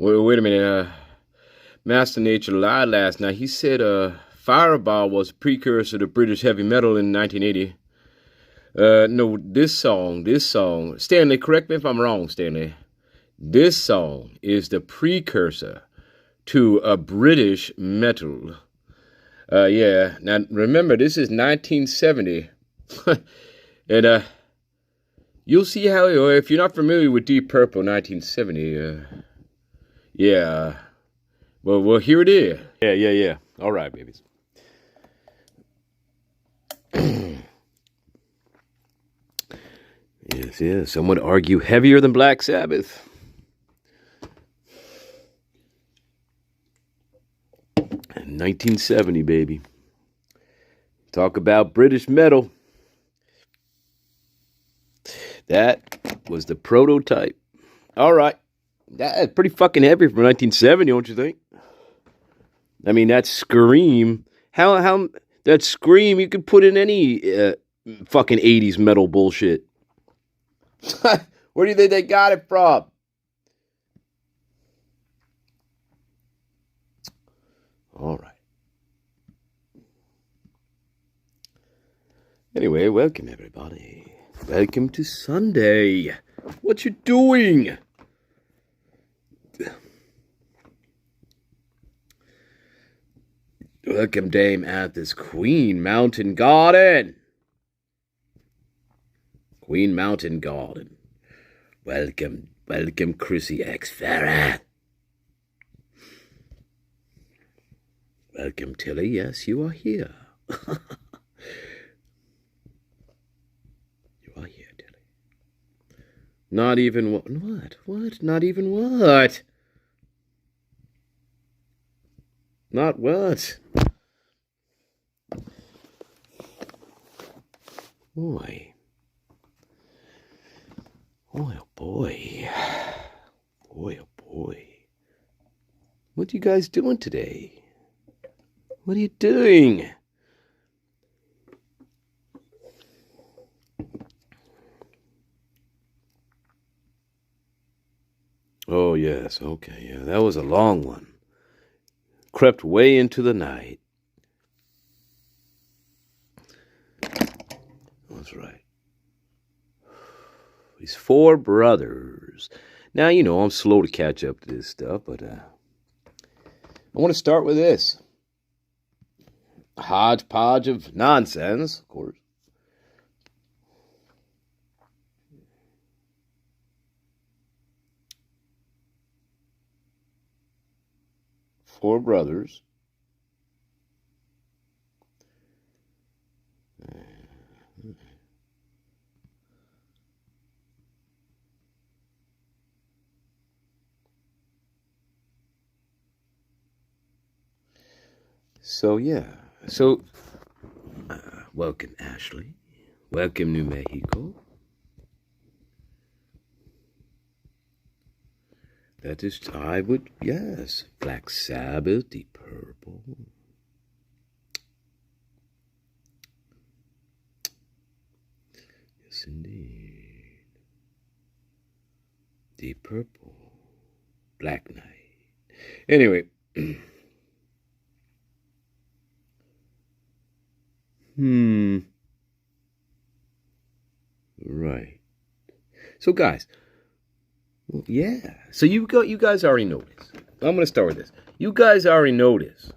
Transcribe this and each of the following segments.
Wait a minute. Master Nature lied last night. He said Fireball was a precursor to British heavy metal in 1980. No, this song. Stanley, correct me if I'm wrong, Stanley. This song is the precursor to a British metal. Yeah. Now, remember, this is 1970. And, you'll see how, if you're not familiar with Deep Purple 1970, yeah. Well, here it is. Yeah. All right, babies. Yes. Some would argue heavier than Black Sabbath. In 1970, baby. Talk about British metal. That was the prototype. All right. That's pretty fucking heavy for 1970, don't you think? I mean, that scream. How that scream you could put in any fucking 80s metal bullshit. Where do you think they got it from? All right. Anyway, welcome everybody. Welcome to Sunday. What you doing? Welcome, Dame Athos, Queen Mountain Garden. Queen Mountain Garden. Welcome, Chrissy X Farah. Welcome, Tilly. Yes, you are here. You are here, Tilly. Not even what? What? Not even what? Not what? Boy. Boy, oh boy. Boy, oh boy. What are you guys doing today? What are you doing? Oh, yes. Okay, yeah. That was a long one. Crept way into the night. That's right. These four brothers. Now, I'm slow to catch up to this stuff, but I want to start with this. A hodgepodge of nonsense, of course. Four brothers. So, yeah. So, welcome, Ashley. Welcome, New Mexico. That is, yes. Black Sabbath, Deep Purple. Yes, indeed. Deep Purple. Black Knight. Anyway. Right. So, guys. Yeah. So you guys already know this. I'm going to start with this. You guys already know this.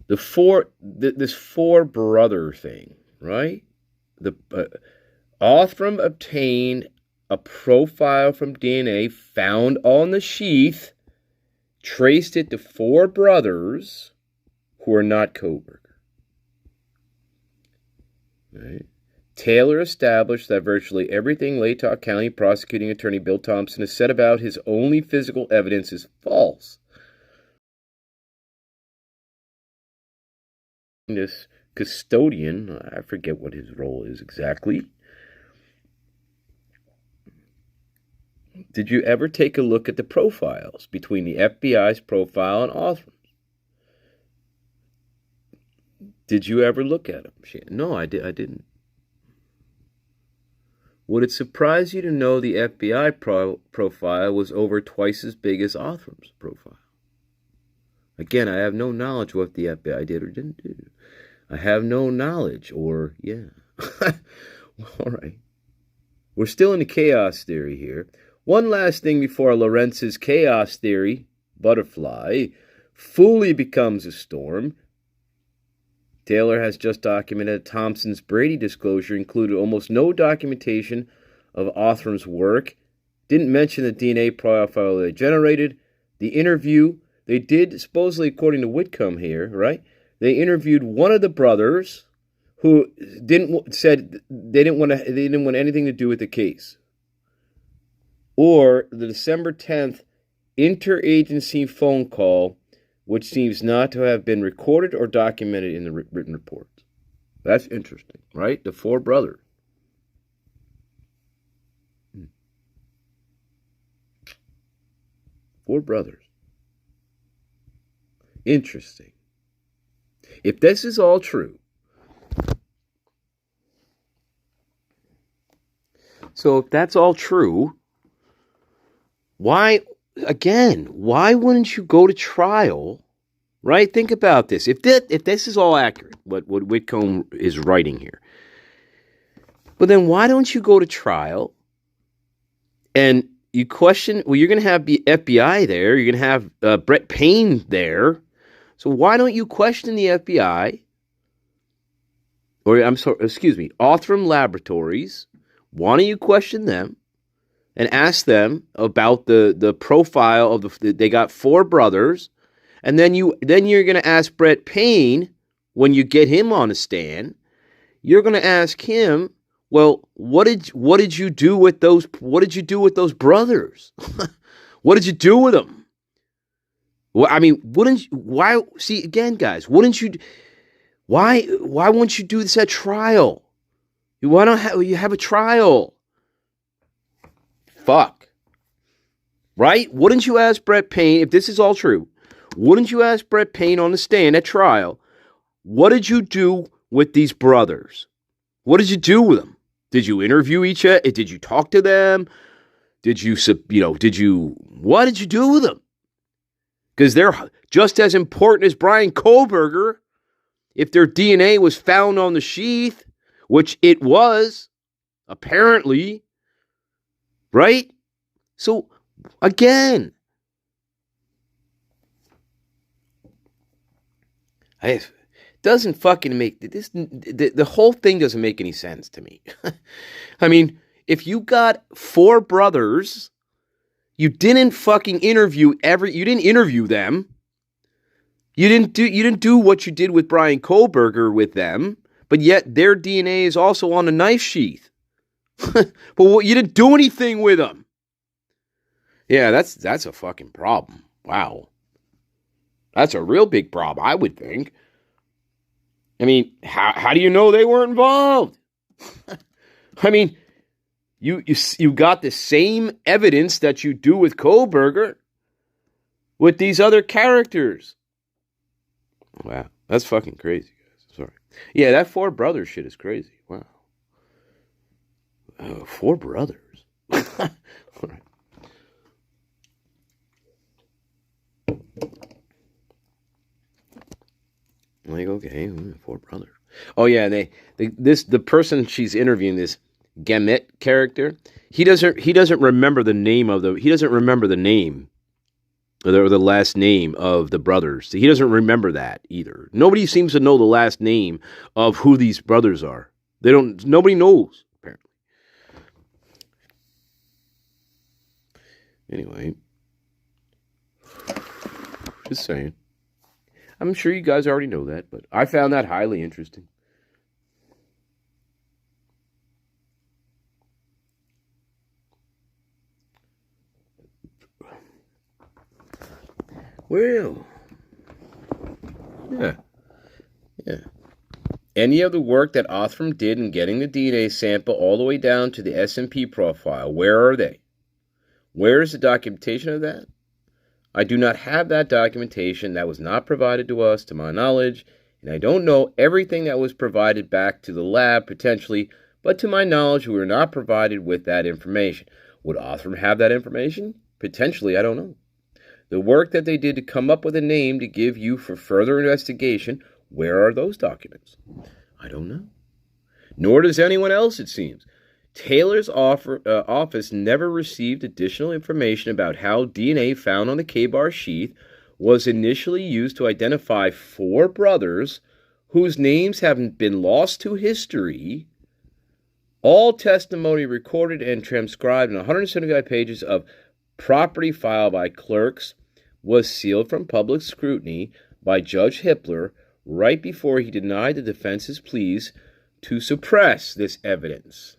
This four brother thing, right? The Othram obtained a profile from DNA found on the sheath, traced it to four brothers who are not Coburg. Right? Taylor established that virtually everything Latah County prosecuting attorney Bill Thompson has said about his only physical evidence is false. This custodian, I forget what his role is exactly. Did you ever take a look at the profiles between the FBI's profile and Othram's? Did you ever look at them? No, I didn't. Would it surprise you to know the FBI profile was over twice as big as Othrum's profile? Again, I have no knowledge what the FBI did or didn't do. I have no knowledge, or, yeah. All right. We're still in the chaos theory here. One last thing before Lorentz's chaos theory, butterfly, fully becomes a storm. Taylor has just documented that Thompson's Brady disclosure included almost no documentation of Othrum's work. Didn't mention the DNA profile they generated. The interview, they did, supposedly according to Whitcomb here, right? They interviewed one of the brothers who said they didn't want anything to do with the case. Or the December 10th interagency phone call, which seems not to have been recorded or documented in the written reports. That's interesting, right? The four brothers. Four brothers. Interesting. If this is all true, so if that's all true, why wouldn't you go to trial, right? Think about this. If this is all accurate, what Whitcomb is writing here, but then why don't you go to trial and you question, well, you're going to have the FBI there, you're going to have Brett Payne there, so why don't you question the FBI, or Othram Laboratories, why don't you question them and ask them about the profile of they got four brothers, and then you're going to ask Brett Payne, when you get him on a stand, you're going to ask him, well, what did you do with those brothers? What did you do with them? Well, I mean, why wouldn't you do this at trial? Why don't you have a trial? Fuck. Right? Wouldn't you ask Brett Payne, if this is all true, wouldn't you ask Brett Payne on the stand at trial, what did you do with these brothers? What did you do with them? Did you interview each other? Did you talk to them? What did you do with them? Because they're just as important as Brian Kohlberger. If their DNA was found on the sheath, which it was, apparently, right? So, again, it doesn't fucking make this. The whole thing doesn't make any sense to me. I mean, if you got four brothers, you didn't fucking interview you didn't interview them. You didn't do what you did with Brian Kohlberger with them, but yet their DNA is also on the knife sheath. But you didn't do anything with them. Yeah, that's a fucking problem. Wow. That's a real big problem, I would think. I mean, how do you know they weren't involved? I mean, you got the same evidence that you do with Kohlberger with these other characters. Wow, that's fucking crazy, guys. Sorry. Yeah, that four brothers shit is crazy. Wow. Four brothers. All right. Like, okay, four brothers. Oh yeah, the person she's interviewing, this Gamet character, he doesn't remember the name or the last name of the brothers. He doesn't remember that either. Nobody seems to know the last name of who these brothers are. Nobody knows, apparently. Anyway, just saying. I'm sure you guys already know that, but I found that highly interesting. Well, yeah. Any of the work that Othram did in getting the DNA sample all the way down to the S&P profile, where are they? Where is the documentation of that? I do not have that documentation. That was not provided to us, to my knowledge, and I don't know everything that was provided back to the lab, potentially, but to my knowledge, we were not provided with that information. Would Othram have that information? Potentially, I don't know. The work that they did to come up with a name to give you for further investigation, where are those documents? I don't know. Nor does anyone else, it seems. Taylor's office never received additional information about how DNA found on the K-bar sheath was initially used to identify 4 brothers whose names have been lost to history. All testimony recorded and transcribed in 175 pages of property file by clerks was sealed from public scrutiny by Judge Hippler right before he denied the defense's pleas to suppress this evidence.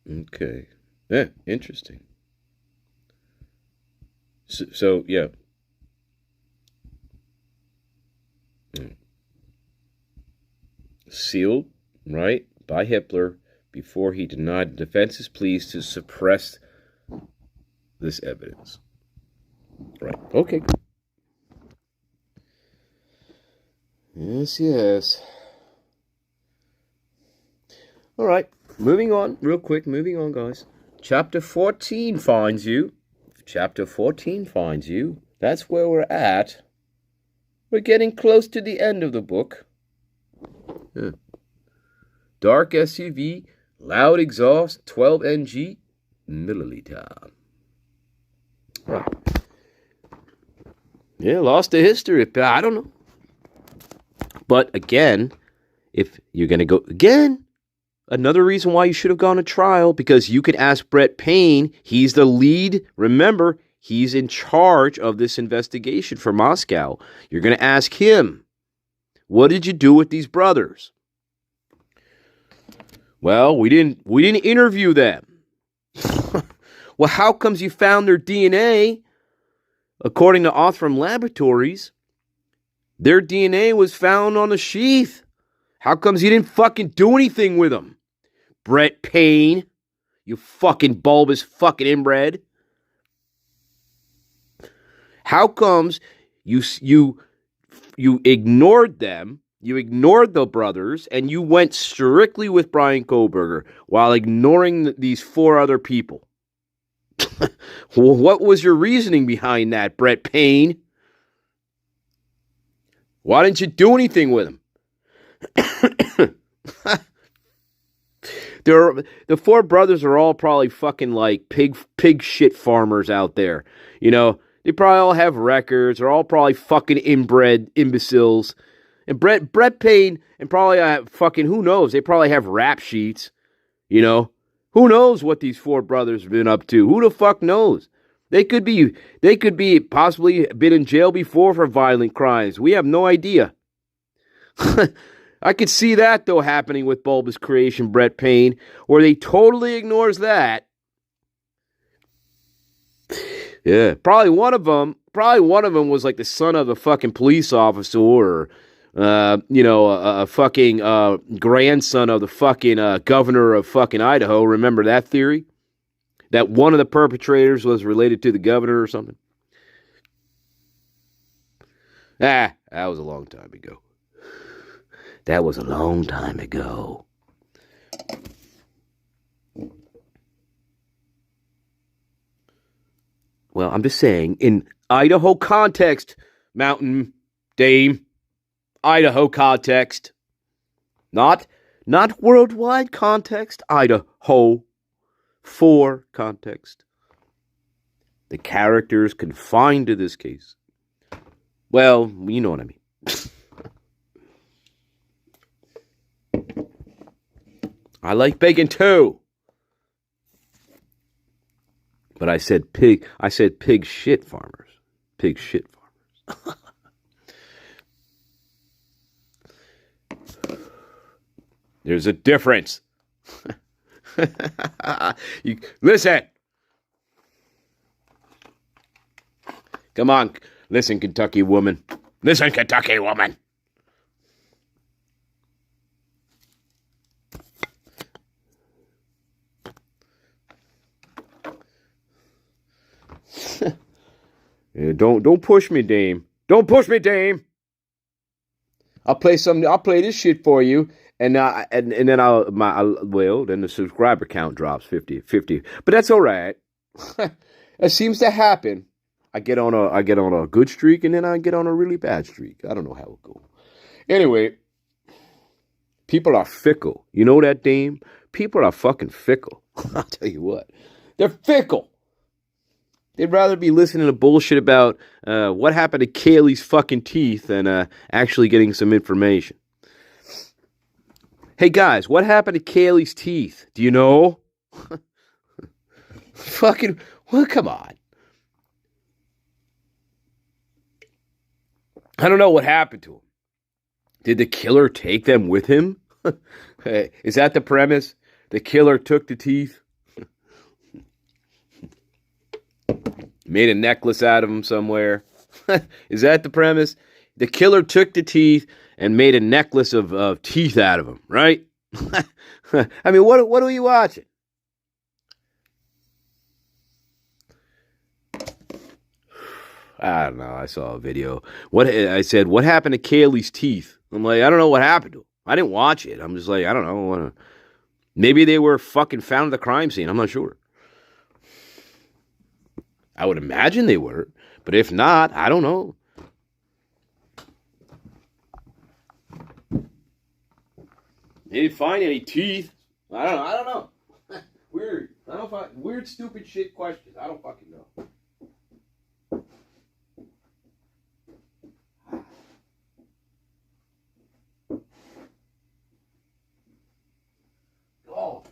Okay. Yeah, interesting. So yeah. Sealed, right, by Hippler before he denied the defense's pleas to suppress this evidence. Right. Okay. Yes. All right. Moving on, real quick. Moving on, guys. Chapter 14 finds you. Chapter 14 finds you. That's where we're at. We're getting close to the end of the book. Yeah. Dark SUV, loud exhaust, 12 NG, milliliter. Right. Yeah, lost to history. I don't know. But again, if you're going to go again, another reason why you should have gone to trial, because you could ask Brett Payne. He's the lead. Remember, he's in charge of this investigation for Moscow. You're going to ask him, what did you do with these brothers? Well, we didn't interview them. Well, how comes you found their DNA? According to Othram Laboratories, their DNA was found on the sheath. How comes you didn't fucking do anything with them? Brett Payne, you fucking bulbous fucking inbred. How comes you ignored them? You ignored the brothers, and you went strictly with Brian Koberger while ignoring these 4 other people. Well, what was your reasoning behind that, Brett Payne? Why didn't you do anything with them? The 4 brothers are all probably fucking like pig shit farmers out there. You know, they probably all have records. They're all probably fucking inbred imbeciles. And Brett Payne, and probably fucking, who knows? They probably have rap sheets, you know? Who knows what these 4 brothers have been up to? Who the fuck knows? They could be possibly been in jail before for violent crimes. We have no idea. I could see that, though, happening with Bulbous Creation Brett Payne, where they totally ignores that. Yeah, probably one of them was like the son of a fucking police officer, or a fucking grandson of the fucking governor of fucking Idaho. Remember that theory? That one of the perpetrators was related to the governor or something? That was a long time ago. That was a long time ago. Well, I'm just saying, in Idaho context, Mountain Dame, Idaho context, not worldwide context, Idaho, for context. The characters confined to this case. Well, you know what I mean. I like bacon too. But I said pig shit farmers. Pig shit farmers. There's a difference. Listen. Come on. Listen, Kentucky woman. Listen, Kentucky woman. Yeah, don't push me, Dame. Don't push me, Dame. I'll play this shit for you, and then then the subscriber count drops 50. But that's all right. It seems to happen. I get on a good streak, and then I get on a really bad streak. I don't know how it goes. Anyway, people are fickle. You know that, Dame? People are fucking fickle. I'll tell you what. They're fickle. They'd rather be listening to bullshit about what happened to Kaylee's fucking teeth than actually getting some information. Hey guys, what happened to Kaylee's teeth? Do you know? Fucking, well, come on. I don't know what happened to him. Did the killer take them with him? Hey, is that the premise? The killer took the teeth? Made a necklace out of them somewhere. Is that the premise? The killer took the teeth and made a necklace of teeth out of them, right? I mean, what are you watching? I don't know. I saw a video. I said, what happened to Kaylee's teeth? I'm like, I don't know what happened to them. I didn't watch it. I'm just like, I don't know. Maybe they were fucking found at the crime scene. I'm not sure. I would imagine they were, but if not, I don't know. They didn't find any teeth. I don't know. Weird. Weird, stupid shit questions. I don't fucking know. Oh.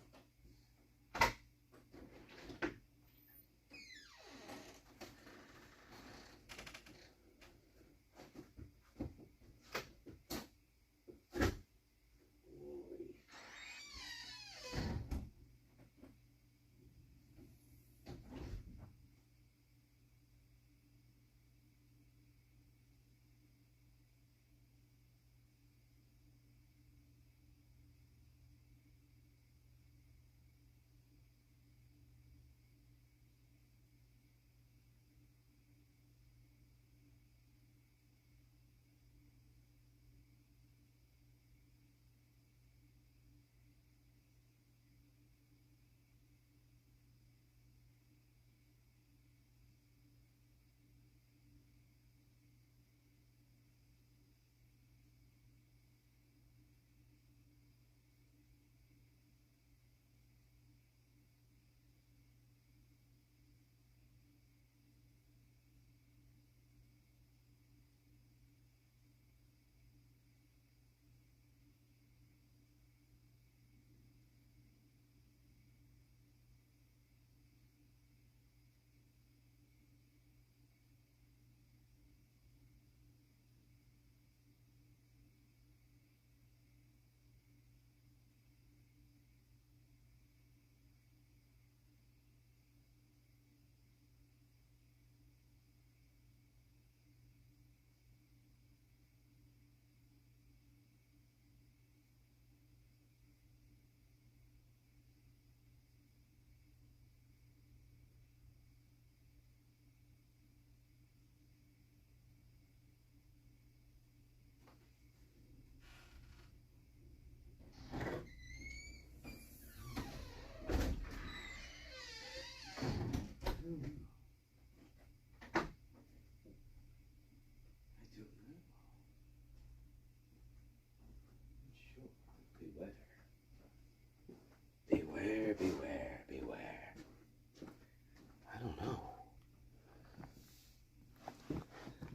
Beware.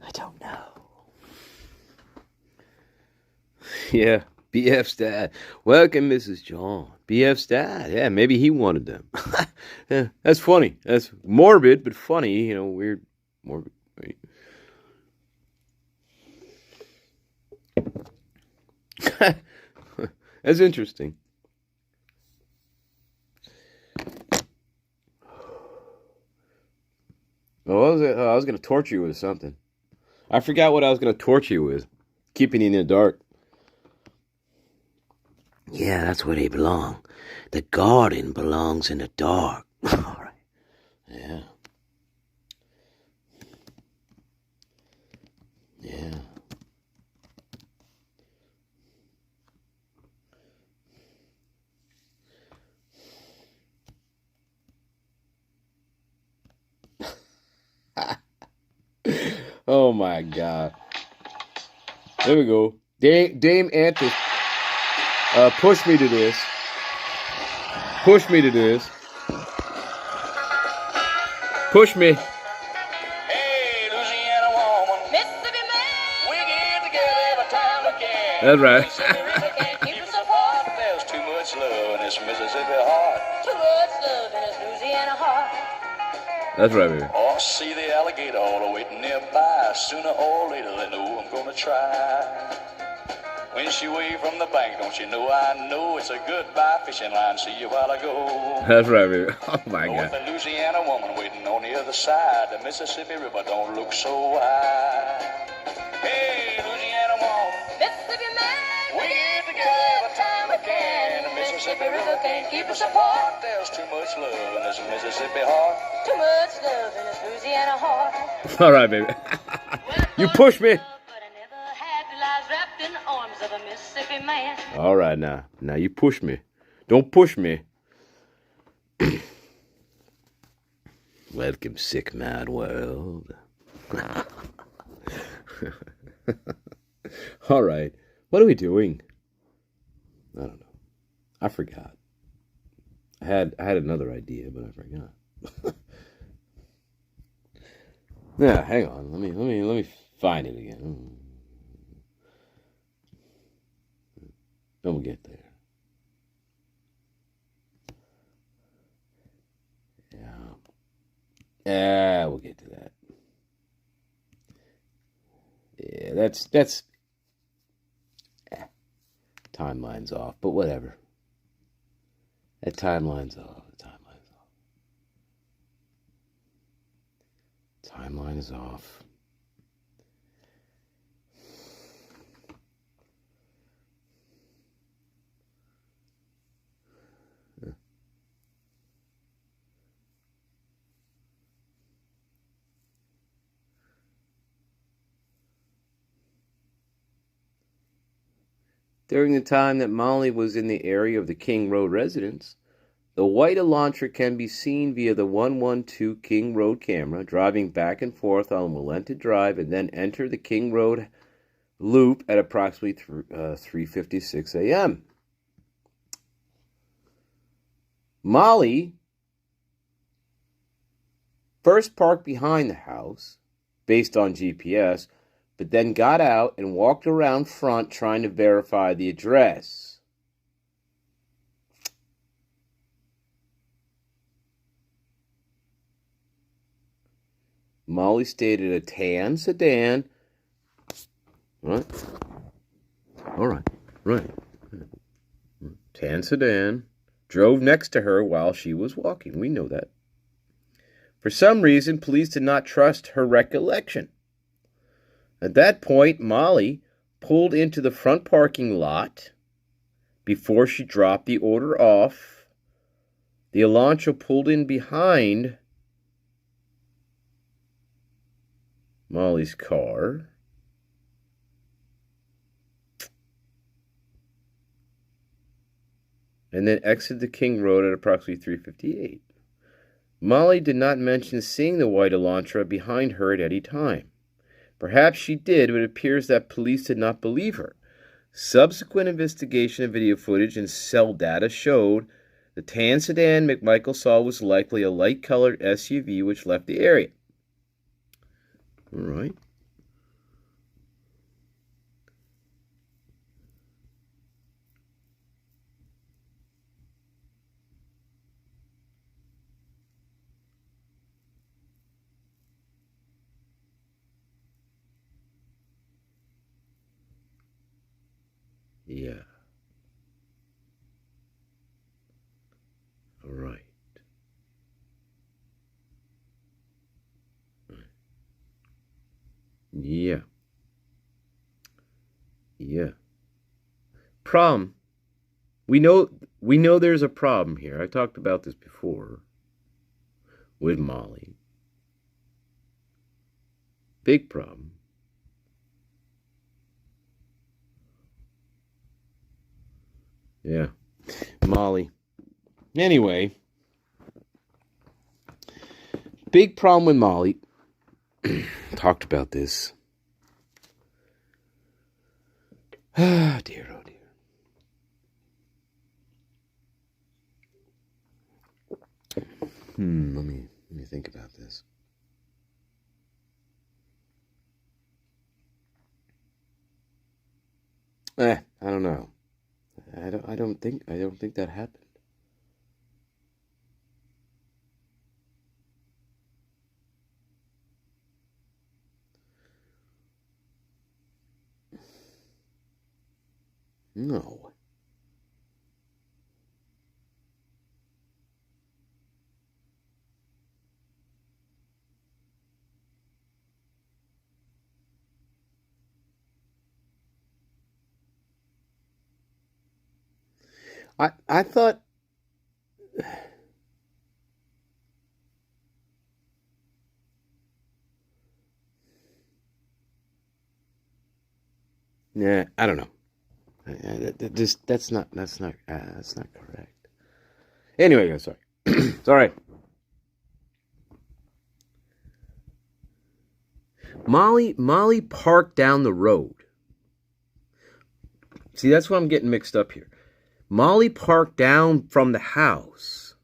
I don't know. Yeah, BF's dad. Welcome, Mrs. John. BF's dad. Yeah, maybe he wanted them. Yeah, that's funny. That's morbid, but funny. Weird, morbid. Right? That's interesting. Oh, what was it? I was going to torture you with something. I forgot what I was going to torture you with. Keeping you in the dark. Yeah, that's where they belong. The garden belongs in the dark. All right. Yeah. Oh my God. There we go. Dame Antis. Push me to this. Push me to this. Push me. Hey, Louisiana woman, Mississippi man, we get together every time we can. That's right. Mississippi River can't keep us apart. There's too much love in this Mississippi heart. Too much love in this Louisiana heart. That's right, baby. Oh, see the alligator all waiting nearby. Sooner or later they know I'm gonna try. When she waved from the bank, don't you know I know it's a goodbye fishing line. See you while I go. That's right, baby. Oh my With God. the Louisiana woman waiting on the other side, the Mississippi River don't look so wide. Hey, Louisiana woman, Mississippi man, we get together every time we can. The Mississippi River can't keep us apart. There's too much love in this Mississippi heart. Too much love in this Louisiana heart. All right, baby. You push me. All right, now you push me. Don't push me. Welcome, sick, mad world. All right, what are we doing? I don't know. I forgot. I had another idea, but I forgot. Yeah, hang on. Let me find it again. Then we'll get there. Yeah, we'll get to that. Yeah, that's timeline's off, but whatever. That timeline's off. Timeline is off. During the time that Molly was in the area of the King Road residence, the white Elantra can be seen via the 112 King Road camera, driving back and forth on Willenta Drive and then enter the King Road loop at approximately 3:56 a.m. Molly first parked behind the house, based on GPS, but then got out and walked around front trying to verify the address. Molly stated a tan sedan. What? All right. Tan sedan drove next to her while she was walking. We know that. For some reason, police did not trust her recollection. At that point, Molly pulled into the front parking lot before she dropped the order off. The Elantra pulled in behind Molly's car. And then exited the King Road at approximately 3:58. Molly did not mention seeing the white Elantra behind her at any time. Perhaps she did, but it appears that police did not believe her. Subsequent investigation of video footage and cell data showed the tan sedan McMichael saw was likely a light-colored SUV which left the area. All right. Yeah. All right. Yeah. Problem. We know there's a problem here. I talked about this before with Molly. Big problem. Yeah. Molly. Anyway, big problem with Molly. talked about this. Ah, dear, oh dear. Let me think about this. I don't know. I don't think that happened. No. I thought. Nah, I don't know. That's not correct. Anyway, sorry. It's all right. Molly parked down the road. See, that's what I'm getting mixed up here. Molly parked down from the house.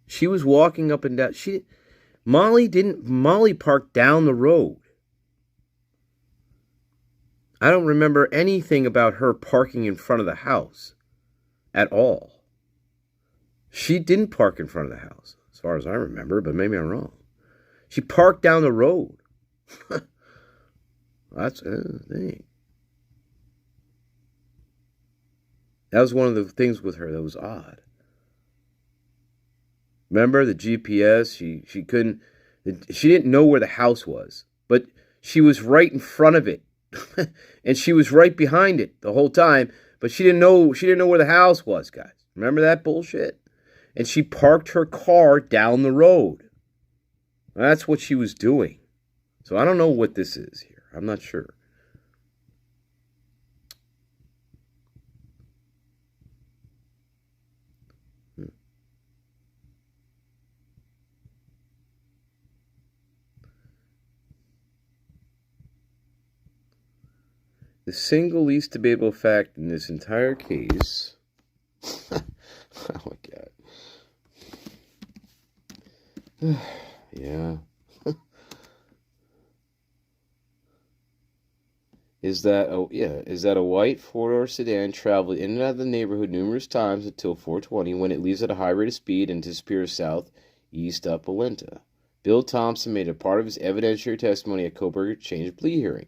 She was walking up and down. Molly parked down the road. I don't remember anything about her parking in front of the house at all. She didn't park in front of the house, as far as I remember, but maybe I'm wrong. She parked down the road. That's the thing. That was one of the things with her that was odd. Remember the GPS? She didn't know where the house was, but she was right in front of it. And she was right behind it the whole time, but she didn't know where the house was, guys. Remember that bullshit? And she parked her car down the road. That's what she was doing. So I don't know what this is here. I'm not sure. The single least debatable fact in this entire case, oh my God, yeah, is that a white four-door sedan traveled in and out of the neighborhood numerous times until 4:20 when it leaves at a high rate of speed and disappears southeast up Alenta. Bill Thompson made it part of his evidentiary testimony at Koberger's change of plea hearing.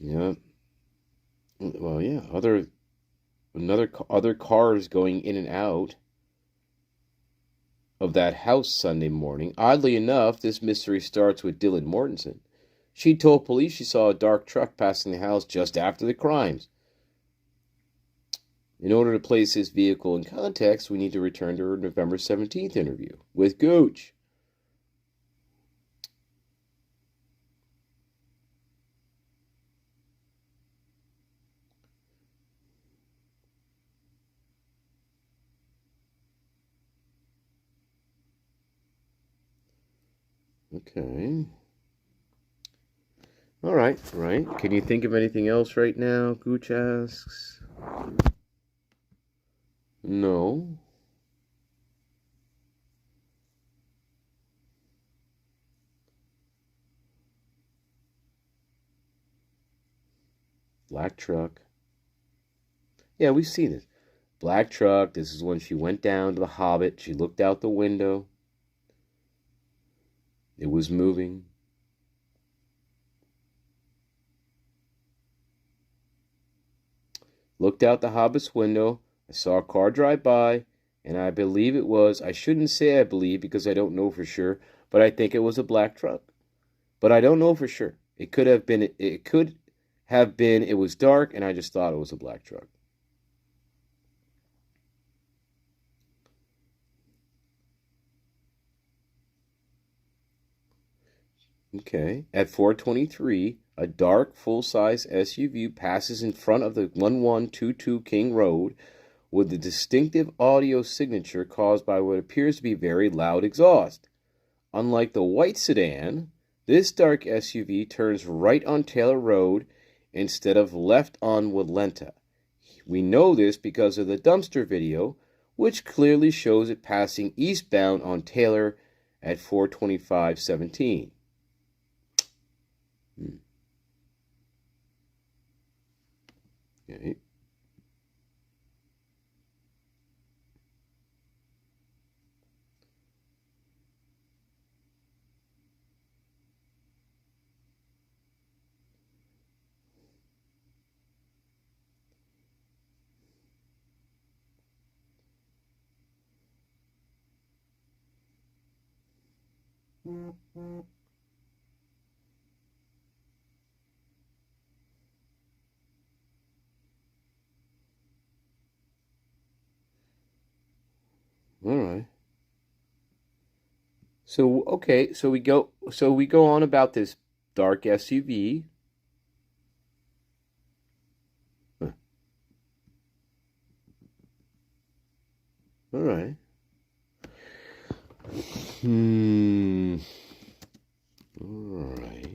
Yeah. Well, yeah. Other cars going in and out of that house Sunday morning. Oddly enough, this mystery starts with Dylan Mortensen. She told police she saw a dark truck passing the house just after the crimes. In order to place this vehicle in context, we need to return to her November 17th interview with Gooch. Okay. All right. Can you think of anything else right now? Gooch asks. No. Black truck. Yeah, we've seen it. Black truck. This is when she went down to the Hobbit. She looked out the window. It was moving. Looked out the Hobbit's window. I saw a car drive by, and I believe it was, I shouldn't say I believe because I don't know for sure, but I think it was a black truck. But I don't know for sure. It could have been, it was dark, and I just thought it was a black truck. Okay. At 423, a dark full-size SUV passes in front of the 1122 King Road with the distinctive audio signature caused by what appears to be very loud exhaust. Unlike the white sedan, this dark SUV turns right on Taylor Road instead of left on Walenta. We know this because of the dumpster video, which clearly shows it passing eastbound on Taylor at 425:17. Okay. All right. So okay, so we go on about this dark SUV. Huh. All right. All right.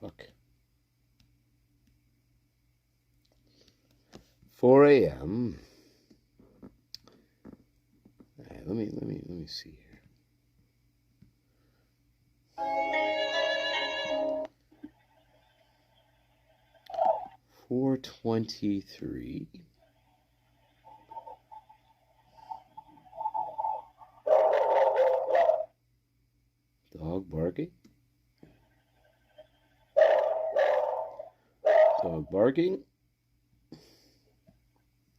Fuck. 4 a.m. All right, let me see here. 423. Dog barking. Dog barking.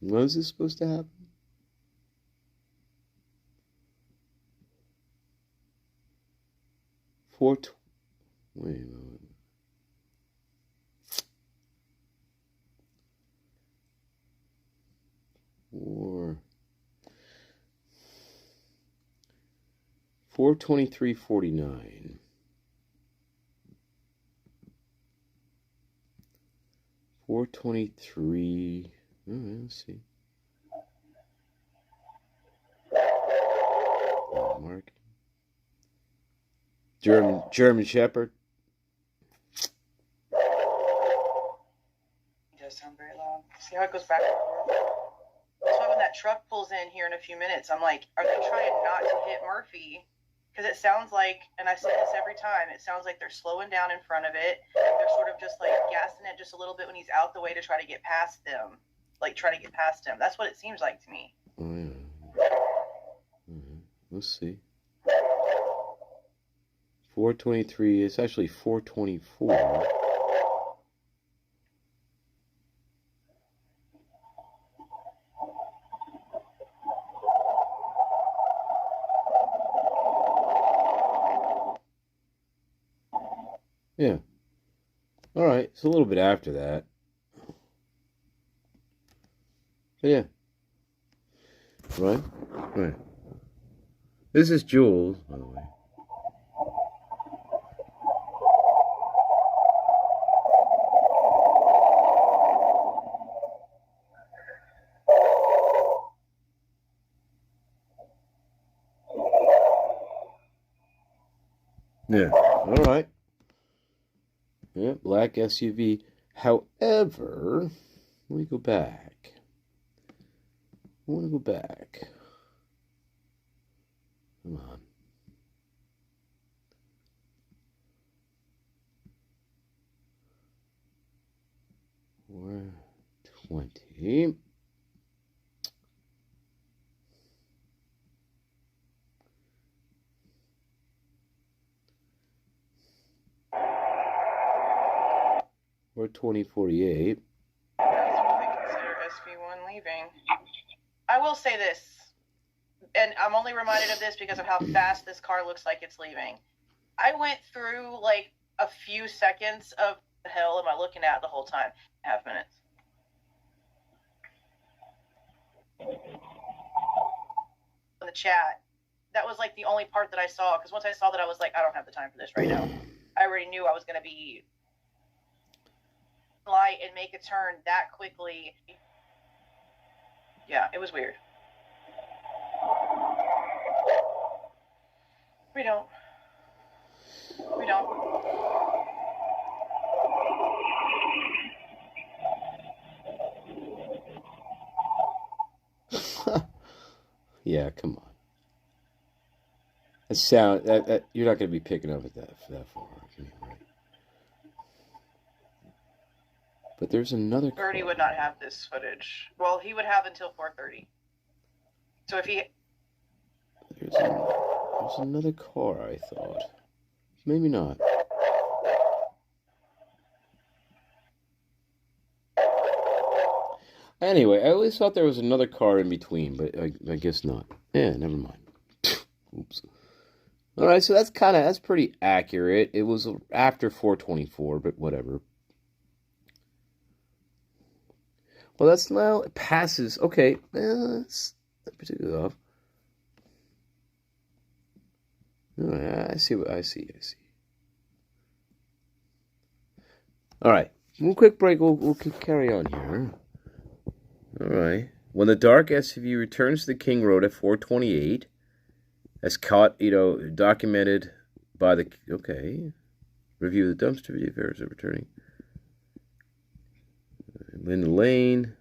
When is this supposed to happen? Wait a moment. Four. 423:49. 423. All right, let's see. Mark. German Shepherd. He does sound very loud. See how it goes back and forth? That's why when that truck pulls in here in a few minutes, I'm like, are they trying not to hit Murphy? Because it sounds like, and I say this every time, it sounds like they're slowing down in front of it. They're sort of just like gassing it just a little bit when he's out the way to try to get past them. Like, try to get past him. That's what it seems like to me. Oh, yeah. Let's see. 423. It's actually 424. Yeah. All right. It's a little bit after that. But yeah. Right? Right. This is Jules, by the way. Yeah. All right. Yeah, black SUV. However, let me go back. I want to go back. Come on. 20. Or 2048. That's what they consider SV1 leaving. I will say this, and I'm only reminded of this because of how fast this car looks like it's leaving. I went through like a few seconds of the hell am I looking at the whole time? Half minutes. In the chat, that was like the only part that I saw, because once I saw that, I was like, I don't have the time for this right now. I already knew I was going to be light and make a turn that quickly. Yeah, it was weird. We don't. Yeah, come on. That sound that you're not going to be picking up at that far, right? But there's another. Birdie would not have this footage. Well, he would have until 4:30. So if he. There's another car, I thought. Maybe not. Anyway, I always thought there was another car in between, but I guess not. Yeah, never mind. Oops. All right, so that's pretty accurate. It was after 4:24, but whatever. Well, it passes. Okay, that's particularly off. All right, I see. All right, one quick break. We'll carry on here. All right. When the dark SUV returns to the King Road at 4:28, as caught, documented by the review of the dumpster video affairs of returning. Linda Lane.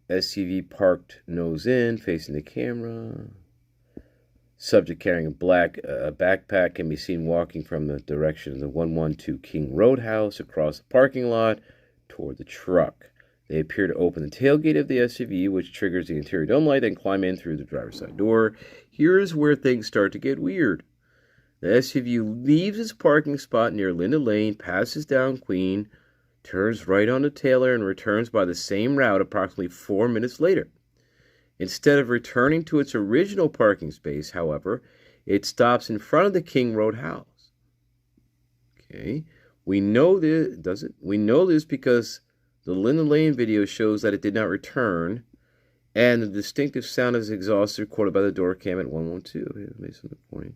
SUV parked nose in, facing the camera. Subject carrying a black backpack can be seen walking from the direction of the 112 King Road house across the parking lot toward the truck. They appear to open the tailgate of the SUV, which triggers the interior dome light, then climb in through the driver's side door. Here's where things start to get weird. The SUV leaves its parking spot near Linda Lane, passes down Queen, turns right onto Taylor, and returns by the same route approximately 4 minutes later. Instead of returning to its original parking space, however, it stops in front of the King Road house. Okay, we know this, does it? We know this because the Linda Lane video shows that it did not return, and the distinctive sound of its exhaust is recorded by the door cam at 112. Based on the point.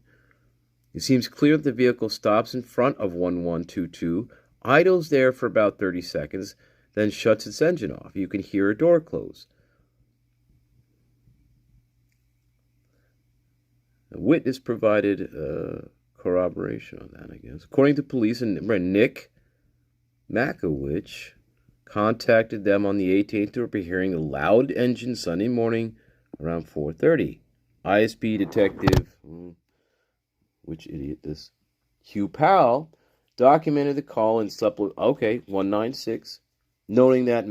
It seems clear that the vehicle stops in front of 1122, idles there for about 30 seconds, then shuts its engine off. You can hear a door close. A witness provided corroboration on that, I guess. According to police, Nick Makowicz contacted them on the 18th to report hearing a loud engine Sunday morning around 4:30. ISP detective, which idiot this, Hugh Powell, documented the call in supplement, 196, noting that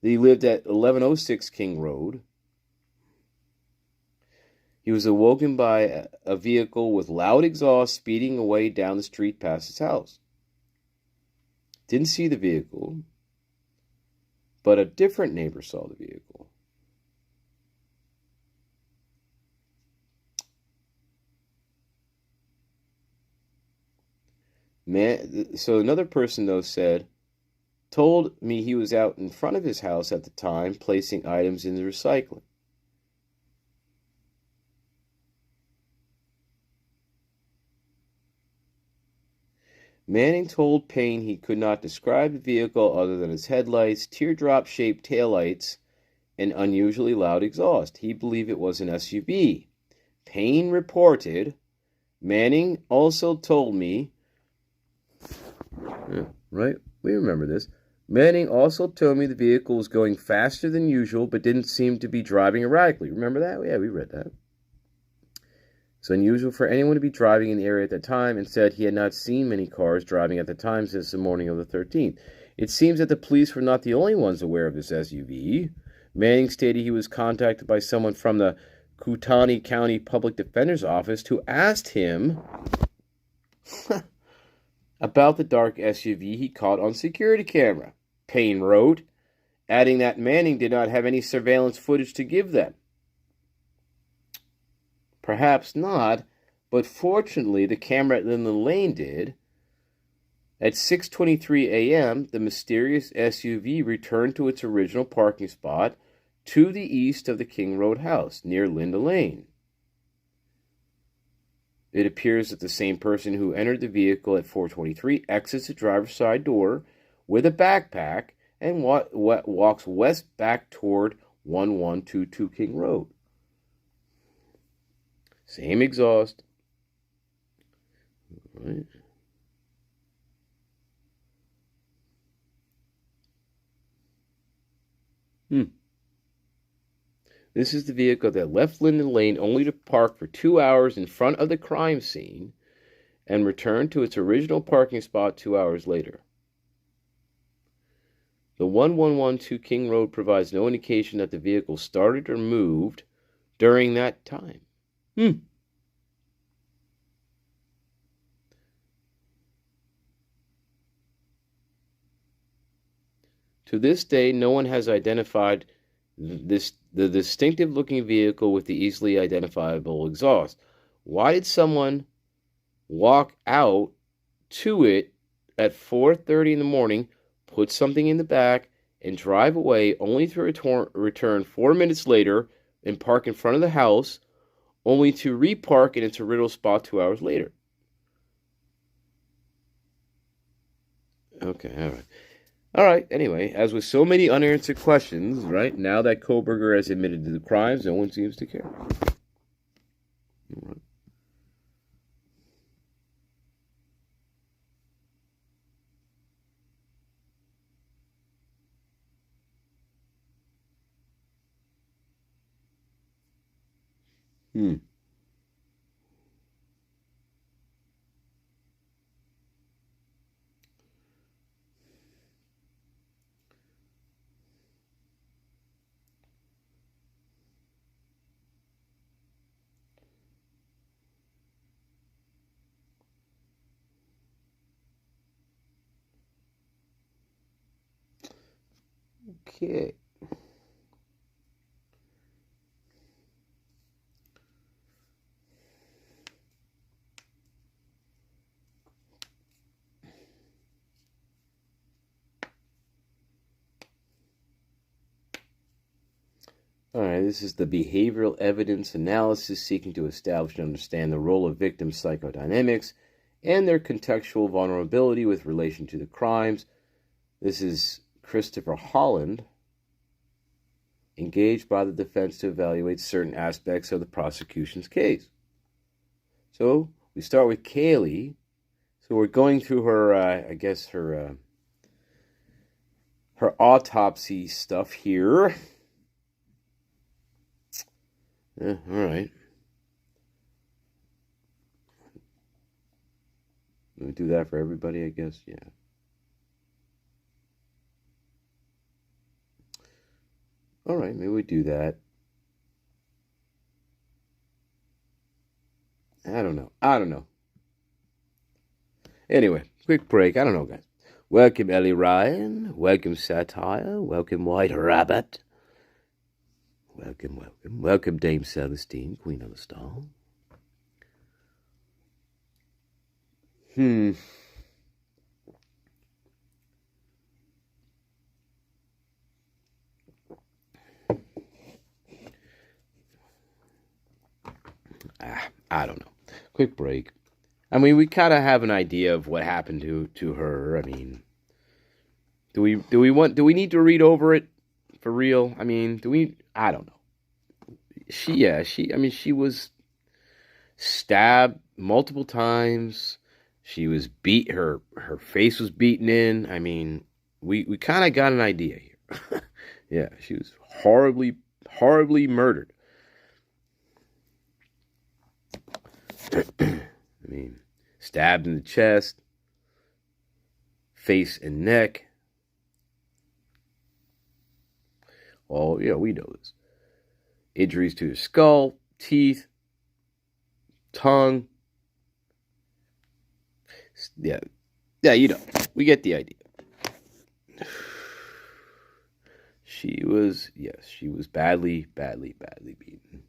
he lived at 1106 King Road. He was awoken by a vehicle with loud exhaust speeding away down the street past his house. Didn't see the vehicle, but a different neighbor saw the vehicle. So another person, though, told me he was out in front of his house at the time, placing items in the recycling. Manning told Payne he could not describe the vehicle other than its headlights, teardrop-shaped taillights, and unusually loud exhaust. He believed it was an SUV. Payne reported, Manning also told me, right? We remember this. Manning also told me the vehicle was going faster than usual, but didn't seem to be driving erratically. Remember that? Yeah, we read that. It's unusual for anyone to be driving in the area at that time, and said he had not seen many cars driving at the time since the morning of the 13th. It seems that the police were not the only ones aware of this SUV. Manning stated he was contacted by someone from the Kootenai County Public Defender's Office who asked him about the dark SUV he caught on security camera. Payne wrote, adding that Manning did not have any surveillance footage to give them. Perhaps not, but fortunately the camera at Linden Lane did. At 6:23 a.m., the mysterious SUV returned to its original parking spot to the east of the King Road house, near Linden Lane. It appears that the same person who entered the vehicle at 4:23 exits the driver's side door with a backpack and walks west back toward 1122 King Road. Same exhaust. All right. This is the vehicle that left Linden Lane only to park for 2 hours in front of the crime scene and return to its original parking spot 2 hours later. The 1112 King Road provides no indication that the vehicle started or moved during that time. To this day, no one has identified the distinctive-looking vehicle with the easily identifiable exhaust. Why did someone walk out to it at 4:30 in the morning, put something in the back, and drive away only to return 4 minutes later and park in front of the house, only to repark in its original spot 2 hours later? Okay, all right. All right, anyway, as with so many unanswered questions, right, now that Kohberger has admitted to the crimes, no one seems to care. All right. Okay. All right, this is the behavioral evidence analysis seeking to establish and understand the role of victims' psychodynamics and their contextual vulnerability with relation to the crimes. This is Christopher Holland, engaged by the defense to evaluate certain aspects of the prosecution's case. So we start with Kaylee. So we're going through her, her autopsy stuff here. All right. Let me do that for everybody, I guess. Yeah. All right, maybe we do that. I don't know. Anyway, quick break. I don't know, guys. Welcome, Ellie Ryan. Welcome, Satire. Welcome, White Rabbit. Welcome, Dame Celestine, Queen of the Stall. I don't know. Quick break. I mean, we kind of have an idea of what happened to her. I mean, do we need to read over it for real? I mean, I don't know. She was stabbed multiple times. She was her face was beaten in. I mean, we kind of got an idea here. Yeah, she was horribly murdered. I mean, stabbed in the chest, face and neck. Oh, yeah, we know this. Injuries to his skull, teeth, tongue. Yeah, you know. We get the idea. She was badly beaten.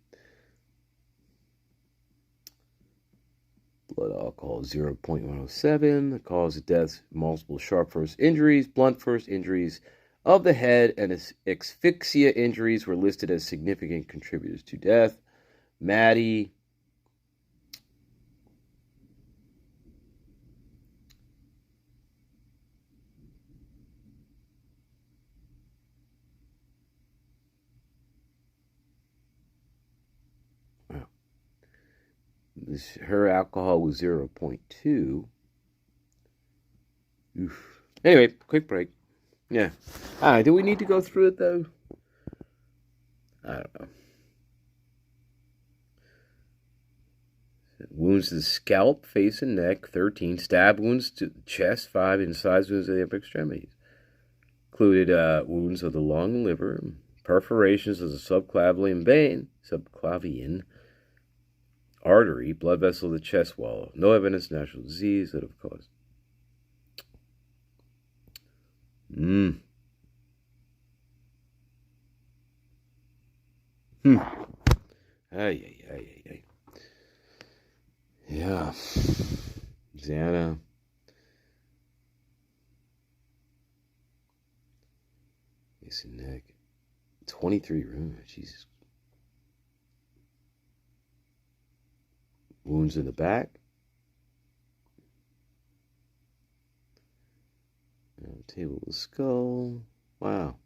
Blood alcohol 0.107. The cause of death, multiple sharp first injuries, blunt first injuries of the head, and asphyxia injuries were listed as significant contributors to death. Maddie. Wow. Her alcohol was 0.2. Oof. Anyway, quick break. Yeah. Do we need to go through it, though? I don't know. Wounds to the scalp, face, and neck, 13. Stab wounds to the chest, 5. Incised wounds to the upper extremities. Included wounds of the lung and liver, perforations of the subclavian artery, blood vessel of the chest wall. No evidence of natural disease that have caused. Ay. Yeah. Xana. Face and neck. 23 wounds. Jesus. Wounds in the back. Table of the skull. Wow.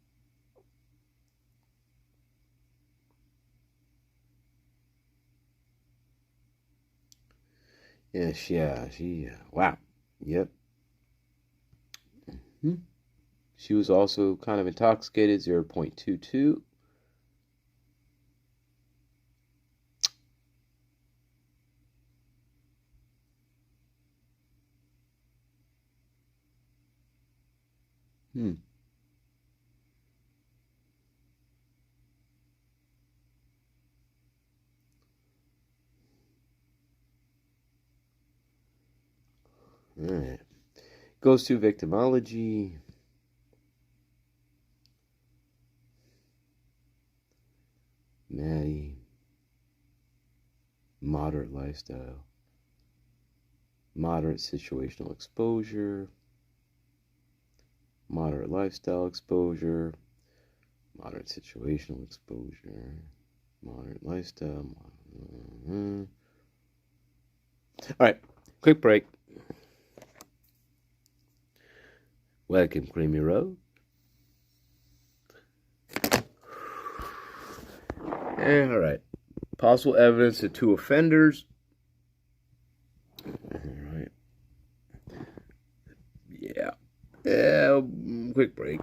She wow. Yep. She was also kind of intoxicated, 0.22. All right. Goes to victimology. Maddie. Moderate lifestyle. Moderate situational exposure. Moderate lifestyle exposure. Moderate situational exposure. Moderate lifestyle. All right. Quick break. Welcome, Creamy Road. All right. Possible evidence of 2 offenders. All right. Yeah. Quick break.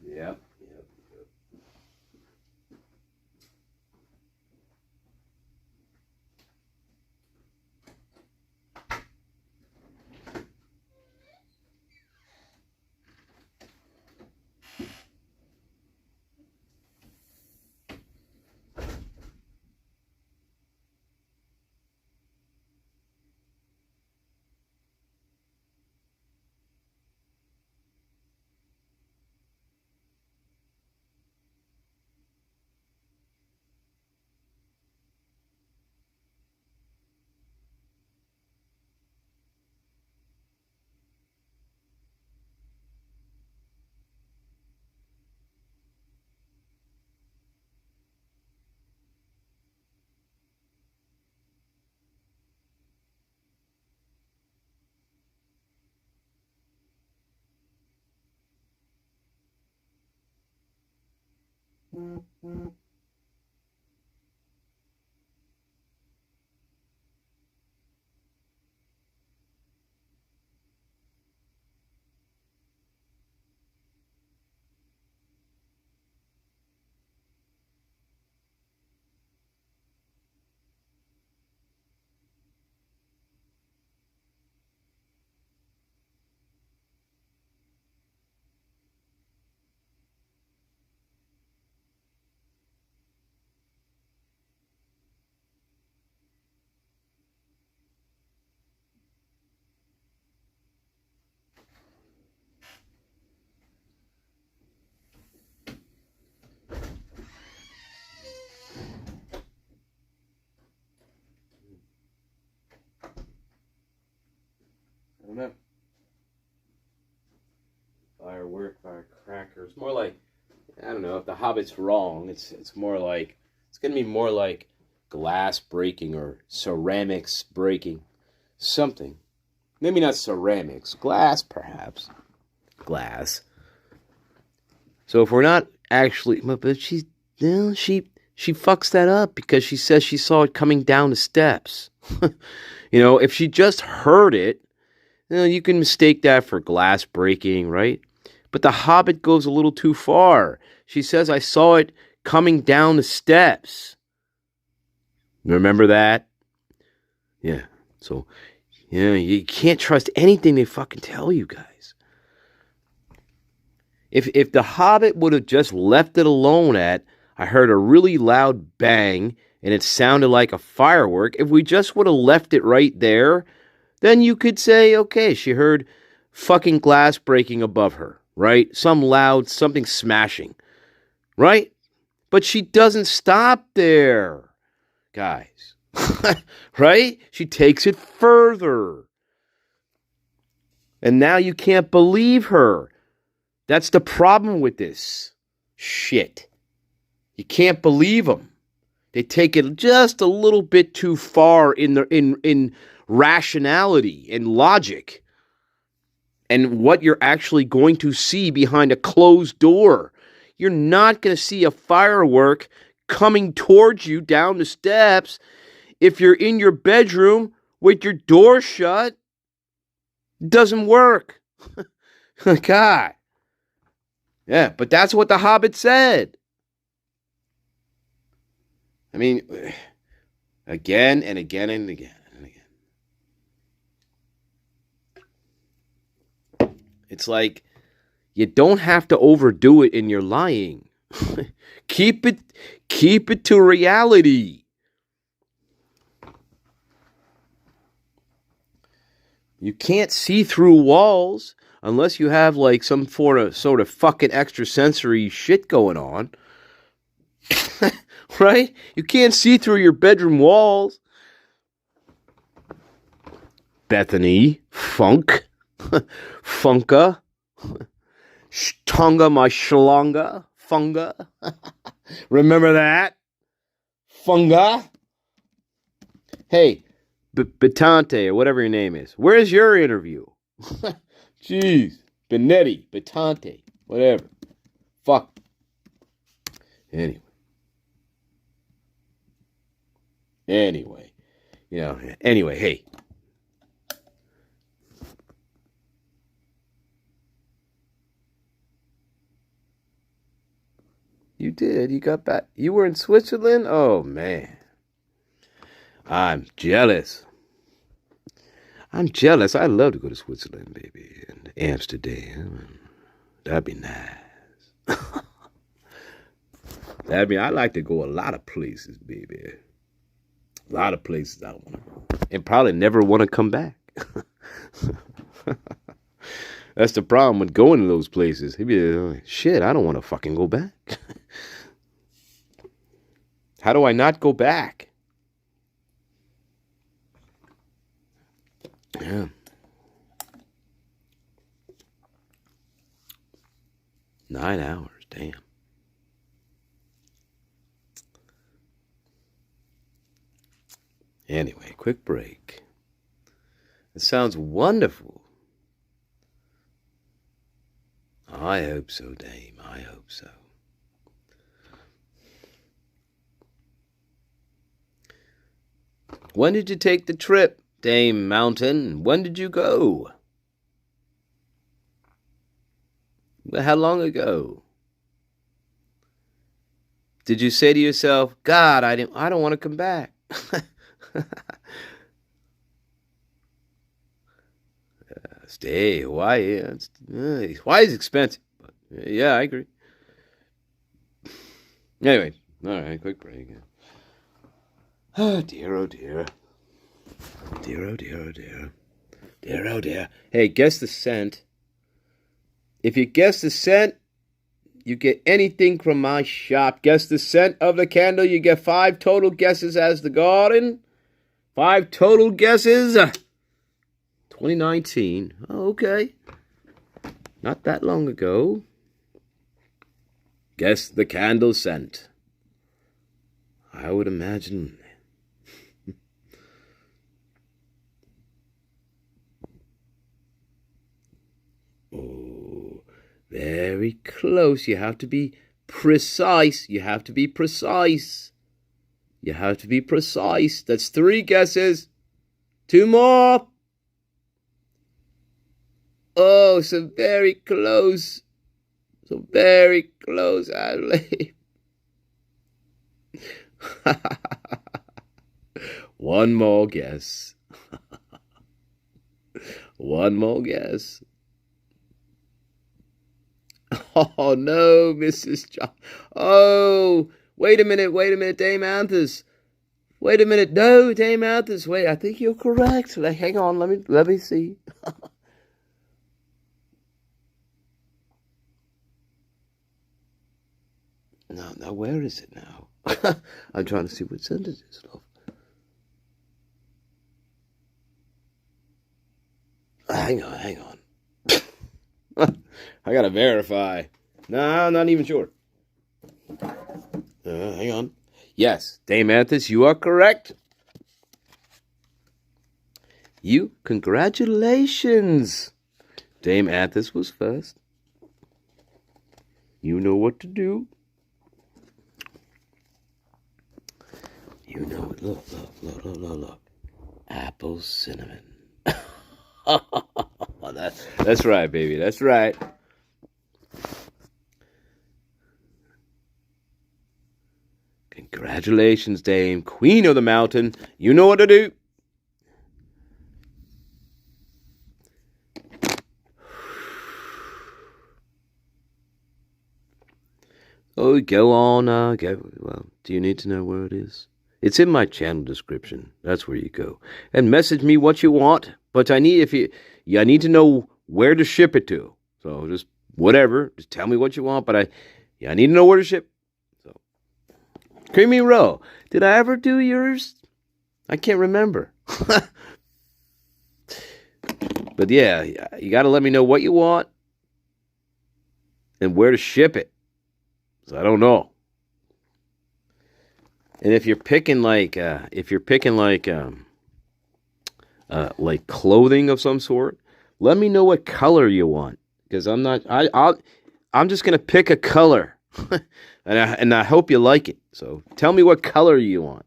Yep. don't know. Firework, firecrackers. More like, I don't know, if the Hobbit's wrong, it's more like, it's going to be more like glass breaking or ceramics breaking. Something. Maybe not ceramics. Glass, perhaps. Glass. So if we're not actually, but she fucks that up because she says she saw it coming down the steps. If she just heard it, you can mistake that for glass breaking, right? But the Hobbit goes a little too far. She says, I saw it coming down the steps. Remember that? Yeah. So, you can't trust anything they fucking tell you guys. If the Hobbit would have just left it alone at, I heard a really loud bang and it sounded like a firework, if we just would have left it right there, then you could say, okay, she heard fucking glass breaking above her, right? Some loud, something smashing, right? But she doesn't stop there, guys, right? She takes it further. And now you can't believe her. That's the problem with this shit. You can't believe them. They take it just a little bit too far in rationality and logic. And what you're actually going to see behind a closed door. You're not going to see a firework coming towards you down the steps if you're in your bedroom with your door shut. It doesn't work. God. Yeah, but that's what the Hobbit said. I mean, again and again and again and again. It's like you don't have to overdo it in your lying. Keep it to reality. You can't see through walls unless you have like some sort of fucking extrasensory shit going on. Right? You can't see through your bedroom walls. Bethany, Funk, Funka, Tonga my shlonga, Funga. Remember that? Funga? Hey, Betante, or whatever your name is. Where's your interview? Jeez. Benetti, Betante, whatever. Fuck. Anyway, hey. You did. You got back. You were in Switzerland? Oh, man. I'm jealous. I'd love to go to Switzerland, baby. And Amsterdam. That'd be nice. I'd like to go a lot of places, baby. A lot of places I want to go. And probably never want to come back. That's the problem with going to those places. He'd be like, shit, I don't want to fucking go back. How do I not go back? Yeah. 9 hours, damn. Anyway, quick break. It sounds wonderful. I hope so, Dame. I hope so. When did you take the trip, Dame Mountain? When did you go? How long ago? Did you say to yourself, God, I don't want to come back? Stay, Hawaii. Hawaii's expensive. But yeah, I agree. Anyway, all right, quick break. Oh dear, oh dear. Dear, oh dear, oh dear. Dear, oh dear. Hey, guess the scent. If you guess the scent, you get anything from my shop. Guess the scent of the candle, you get 5 total guesses as the garden. 5 total guesses. 2019. Oh, okay. Not that long ago. Guess the candle scent. I would imagine. Oh, very close. You have to be precise. You have to be precise. You have to be precise. That's 3 guesses. 2 more. Oh, so very close. So very close, Adelaide. 1 more guess. 1 more guess. Oh, no, Mrs. John. Oh, wait a minute, Dame Anthus. Wait a minute, no, Dame Anthus. Wait, I think you're correct. Hang on, let me see. Now, where is it now? I'm trying to see what scent it is, love. Hang on. I gotta verify. No, I'm not even sure. Hang on. Yes, Dame Anthus, you are correct. Congratulations. Dame Anthus was first. You know what to do. You know it. Look. Apple cinnamon. That's right, baby. That's right. Congratulations, Dame. Queen of the mountain. You know what to do. Oh, go on. Well, do you need to know where it is? It's in my channel description. That's where you go. And message me what you want. But I need to know where to ship it to. So just whatever. Just tell me what you want. But I need to know where to ship. So Creamy Roe. Did I ever do yours? I can't remember. But yeah, you got to let me know what you want and where to ship it. So I don't know. And if you're picking like clothing of some sort, let me know what color you want, because I'm just gonna pick a color, and I hope you like it. So tell me what color you want.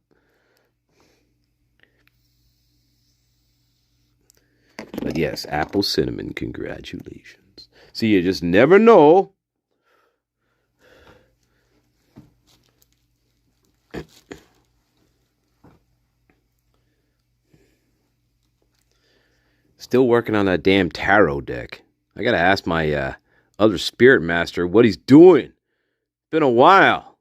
But yes, apple cinnamon, congratulations. See, you just never know. Still working on that damn tarot deck. I gotta ask my other spirit master what he's doing. Been a while.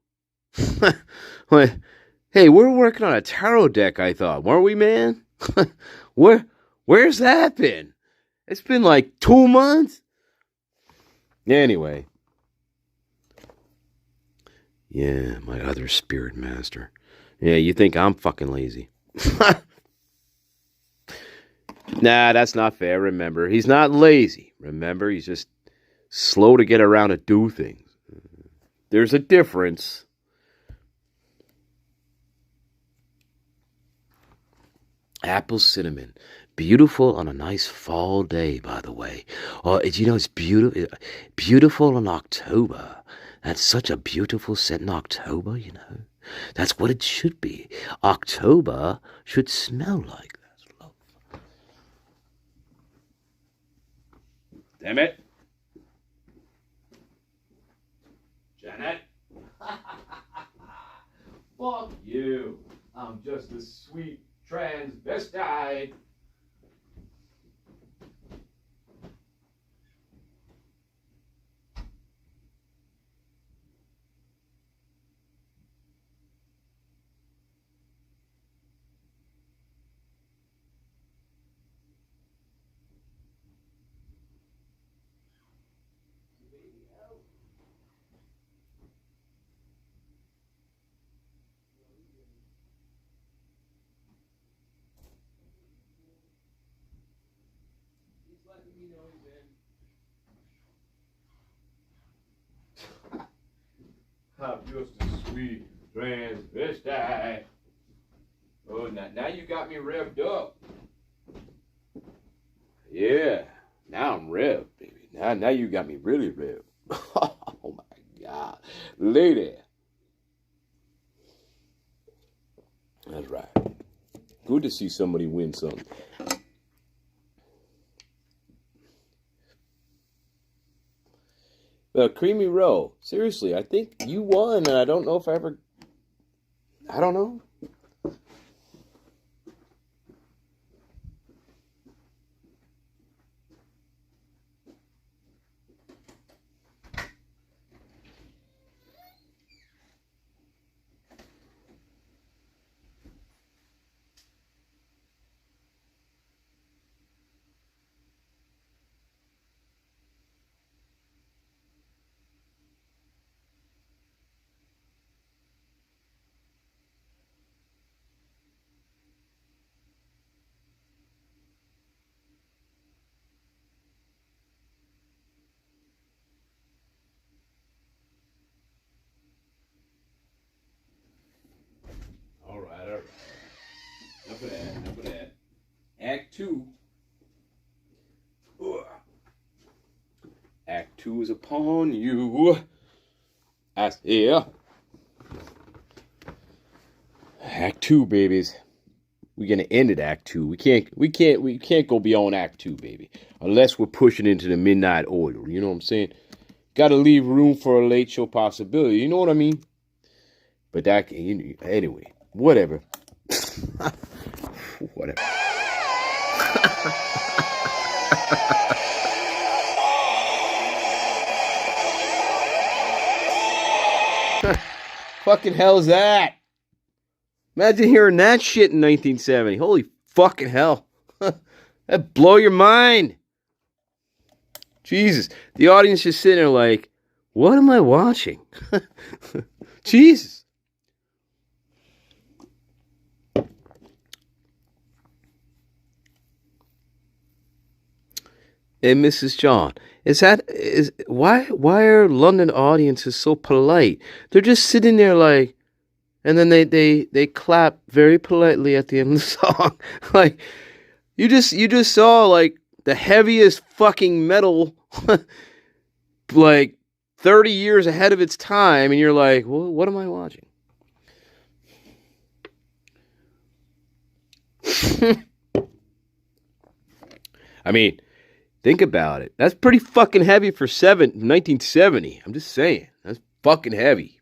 Hey, we're working on a tarot deck, I thought. Weren't we, man? Where's that been? It's been like 2 months. Anyway. Yeah, my other spirit master. Yeah, you think I'm fucking lazy. Nah, that's not fair. Remember, he's not lazy. Remember, he's just slow to get around to do things. There's a difference. Apple cinnamon. Beautiful on a nice fall day, by the way. Oh, it's beautiful in October. That's such a beautiful scent in October, you know. That's what it should be. October should smell like that. Damn it. Janet. Fuck you. I'm just a sweet transvestite. I'm just a sweet transvestite. Oh, now you got me revved up. Yeah, now I'm revved, baby. Now you got me really revved. Oh my God, lady. That's right. Good to see somebody win something. Creamy Row. Seriously, I think you won, and I don't know if I ever... I don't know. All right. Enough of that. Act 2. Ugh. Act 2 is upon you. Yeah. Act 2, babies. We're gonna end at Act 2. We can't go beyond Act 2, baby. Unless we're pushing into the midnight oil. You know what I'm saying? Gotta leave room for a late show possibility. You know what I mean? But that, anyway, whatever. Whatever. Fucking hell's that? Imagine hearing that shit in 1970. Holy fucking hell. That'd blow your mind. Jesus. The audience just sitting there like, what am I watching? Jesus. And Mrs. John, why are London audiences so polite? They're just sitting there like, and then they clap very politely at the end of the song. Like, you just saw like the heaviest fucking metal, like 30 years ahead of its time, and you're like, well, what am I watching? I mean, think about it. That's pretty fucking heavy for 1970. I'm just saying. That's fucking heavy.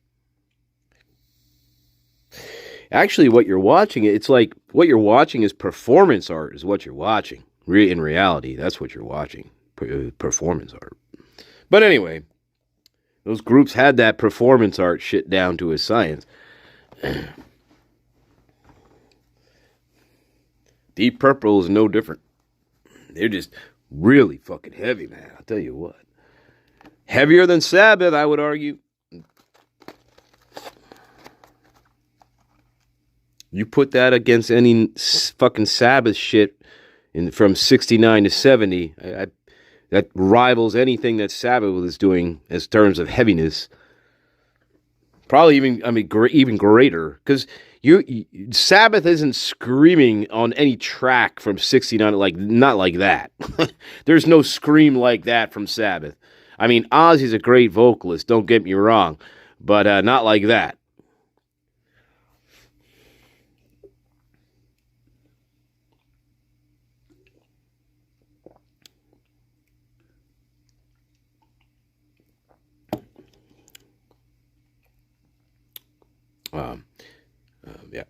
Actually, what you're watching, it's like what you're watching is performance art is what you're watching. In reality, that's what you're watching. Performance art. But anyway, those groups had that performance art shit down to a science. Deep Purple is no different. They're just really fucking heavy, man. I'll tell you what. Heavier than Sabbath, I would argue. You put that against any fucking Sabbath shit from 69 to 70, that rivals anything that Sabbath was doing as terms of heaviness. Probably even greater. Because Sabbath isn't screaming on any track from 69, not like that. There's no scream like that from Sabbath. I mean, Ozzy's a great vocalist, don't get me wrong, but not like that. Yeah.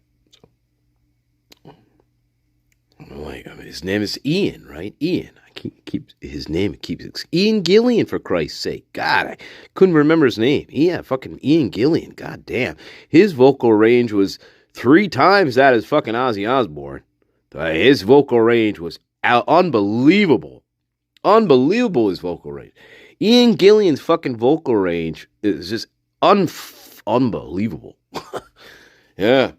His name is Ian, right? Ian. Ian Gillian, for Christ's sake. God, I couldn't remember his name. Yeah, fucking Ian Gillian. God damn. His vocal range was 3 times that as fucking Ozzy Osbourne. His vocal range was unbelievable. Unbelievable, his vocal range. Ian Gillian's fucking vocal range is just unbelievable. Yeah.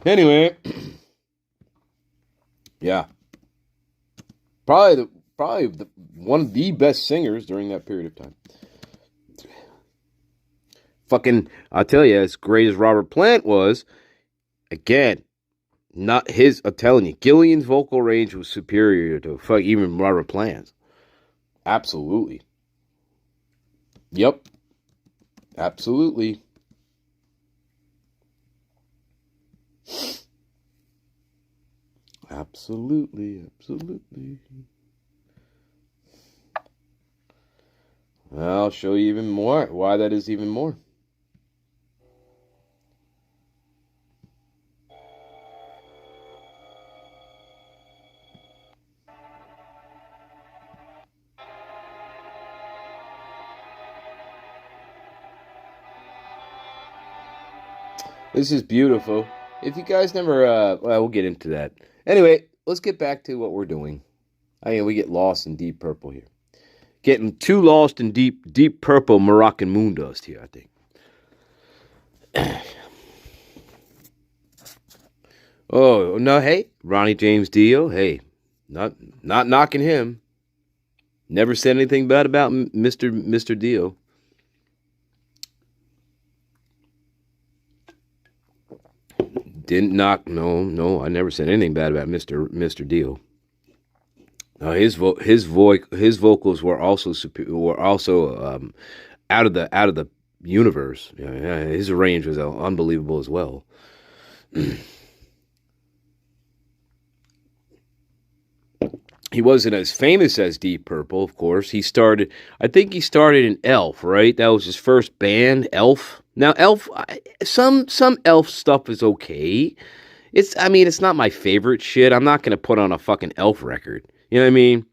Anyway. Yeah. Probably one of the best singers during that period of time. Fucking, I'll tell you, as great as Robert Plant was, again, not his. I'm telling you, Gillian's vocal range was superior to even Robert Plant's. Absolutely. Yep. Absolutely. Absolutely. I'll show you even more why that is even more. This is beautiful. If you guys never, well, we'll get into that. Anyway, let's get back to what we're doing. I mean, we get lost in Deep Purple here. Getting too lost in Deep Purple Moroccan moon dust here, I think. Oh, no, hey, Ronnie James Dio, hey, not knocking him. Never said anything bad about Mr. Dio. Didn't knock. No. I never said anything bad about Mr. Dio. His vocals were also out of the universe. Yeah, his range was unbelievable as well. He wasn't as famous as Deep Purple, of course. I think he started in Elf, right? That was his first band, Elf. Now, Elf, some Elf stuff is okay. It's not my favorite shit. I'm not gonna put on a fucking Elf record. You know what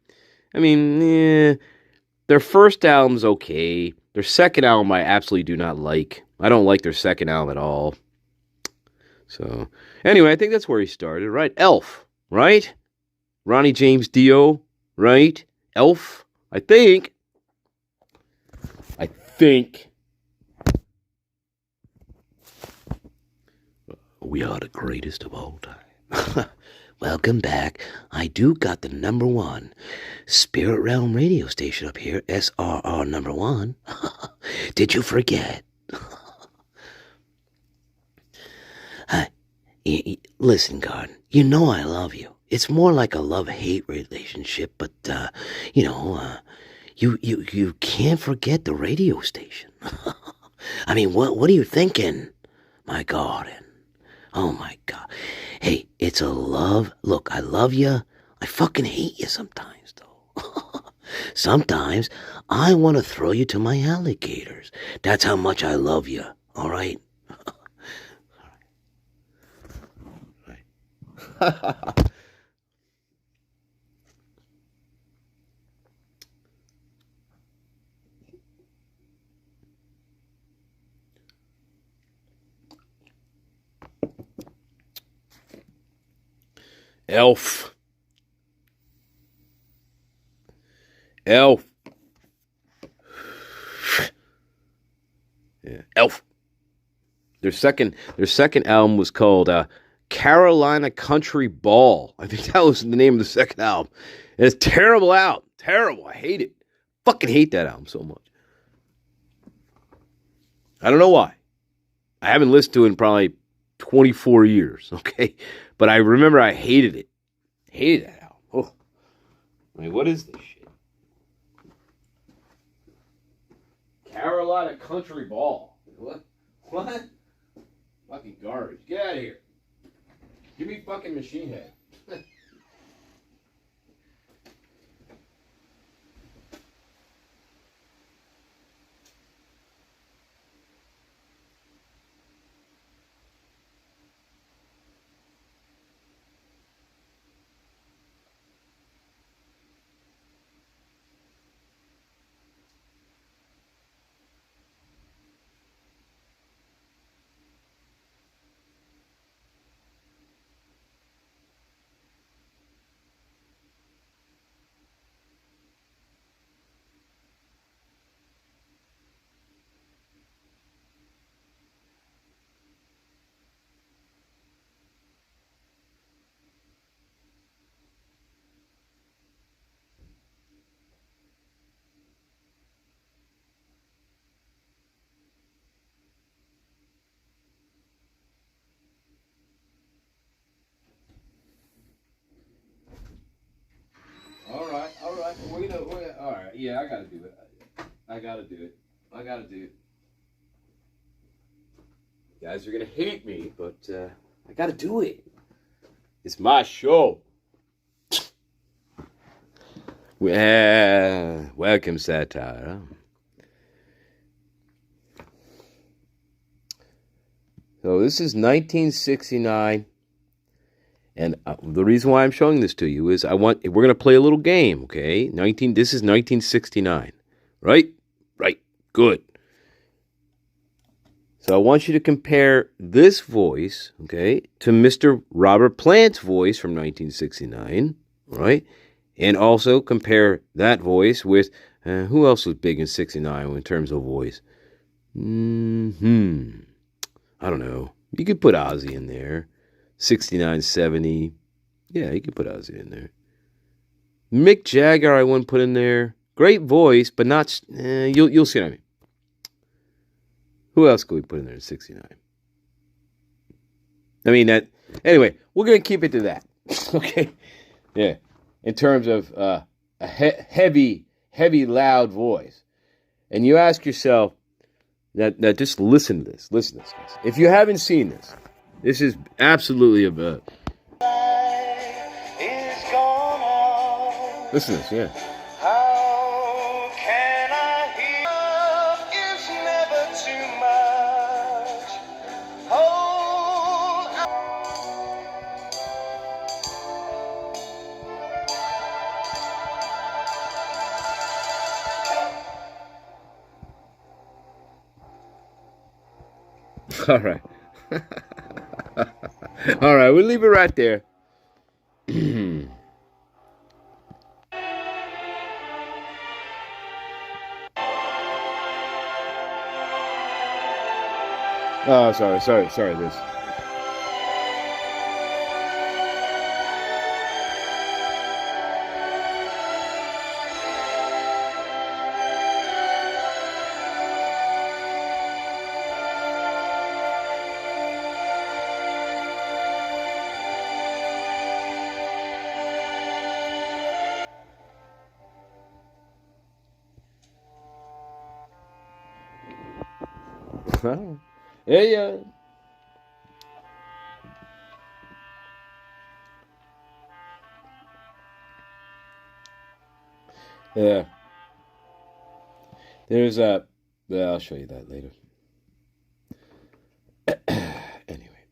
I mean, their first album's okay. Their second album, I absolutely do not like. I don't like their second album at all. So, anyway, I think that's where he started, right? Elf, right? Ronnie James Dio, right? Elf, I think. We are the greatest of all time. Welcome back. I do got the number one Spirit Realm radio station up here, SRR number one. Did you forget? Listen, Garden, you know I love you. It's more like a love-hate relationship, but, you can't forget the radio station. I mean, what are you thinking? My Garden. Oh, my God. Hey, it's a love. Look, I love you. I fucking hate you sometimes, though. Sometimes I want to throw you to my alligators. That's how much I love you, all right? Elf. Yeah, Elf. Their second album was called Carolina Country Ball. I think that was the name of the second album. And it's terrible out. Terrible. I hate it. Fucking hate that album so much. I don't know why. I haven't listened to it in probably 24 years, okay? But I remember I hated it. Hated that album. Oh. I mean, what is this shit? Carolina Country Ball. What? Fucking garbage. Get out of here. Give me fucking Machine Head. All right. Yeah, I gotta do it. I gotta do it. You guys are gonna hate me, but I gotta do it. It's my show. Welcome, satire. So this is 1969, and the reason why I'm showing this to you is we're gonna play a little game, okay? This is 1969, right? Right. Good. So I want you to compare this voice, okay, to Mr. Robert Plant's voice from 1969, right? And also compare that voice with who else was big in '69 in terms of voice? I don't know. You could put Ozzy in there. 69, 70. Yeah, you could put Ozzy in there. Mick Jagger, I wouldn't put in there. Great voice, but not. You'll see what I mean. Who else could we put in there in '69? I mean that. Anyway, we're gonna keep it to that. Okay. Yeah. In terms of a heavy, loud voice, and you ask yourself that just listen to this. Listen to this, guys. If you haven't seen this, this is absolutely a. Listen to this, yeah. How can I hear? Love is never too much. Hold All right. All right, we'll leave it right there. Oh, sorry, this. Yeah. Yeah. There's a. Well, I'll show you that later. Anyway.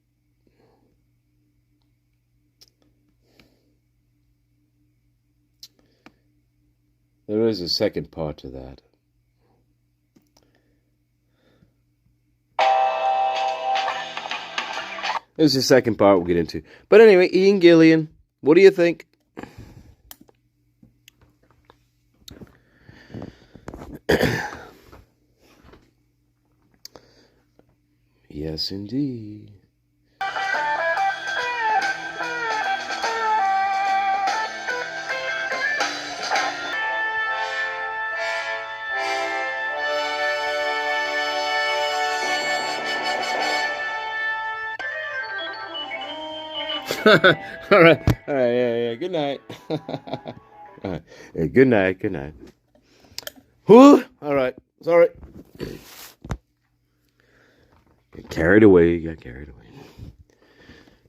There is a second part to that. There's a second part we'll get into. But anyway, Ian Gillan, what do you think? Yes, indeed. All right, yeah. Good night. All right, yeah, good night. Whew. All right, sorry. Got carried away.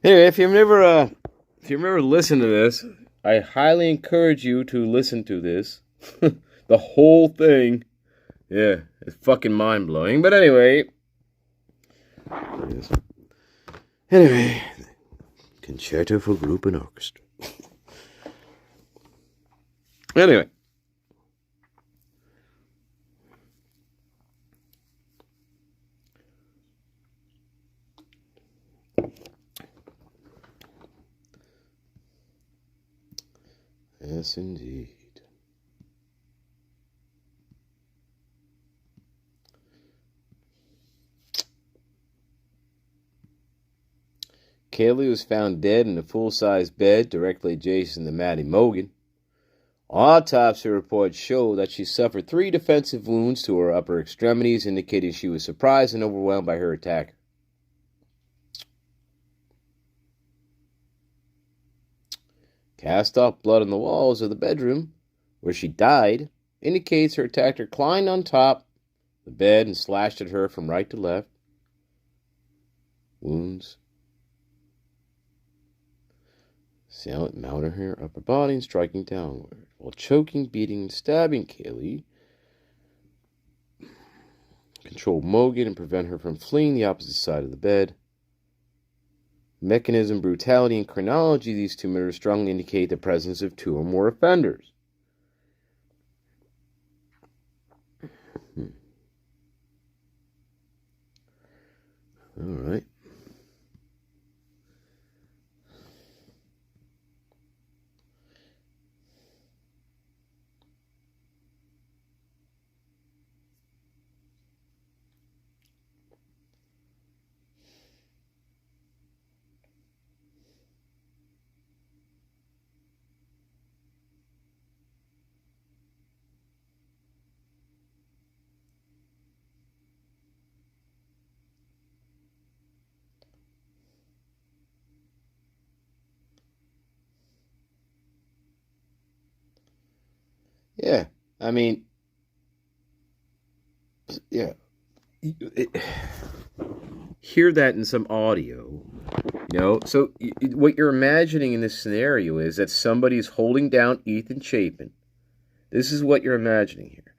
Anyway, if you've never listened to this, I highly encourage you to listen to this. The whole thing. Yeah, it's fucking mind blowing. But anyway. Concerto for Group and Orchestra. Anyway. Yes, indeed. Kaylee was found dead in a full-size bed directly adjacent to Maddie Mogan. Autopsy reports show that she suffered 3 defensive wounds to her upper extremities, indicating she was surprised and overwhelmed by her attacker. Cast off blood on the walls of the bedroom where she died, indicates her attacker climbed on top of the bed and slashed at her from right to left. Wounds. Assailant mounted her upper body and striking downward, while choking, beating, and stabbing Kaylee. Control Mogan and prevent her from fleeing the opposite side of the bed. Mechanism, brutality, and chronology, these two murders strongly indicate the presence of two or more offenders. All right. Yeah, I mean, yeah. Hear that in some audio, So what you're imagining in this scenario is that somebody's holding down Ethan Chapin. This is what you're imagining here.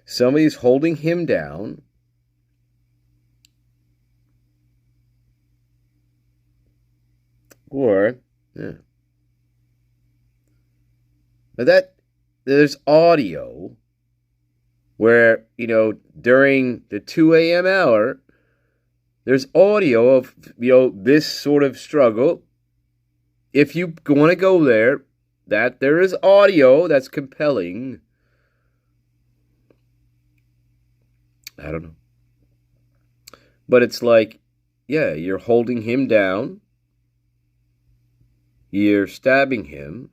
Somebody's holding him down. Or, yeah. Now there's audio where, during the 2 a.m. hour, there's audio of, this sort of struggle. If you want to go there, that there is audio that's compelling. I don't know. But it's like, yeah, you're holding him down. You're stabbing him.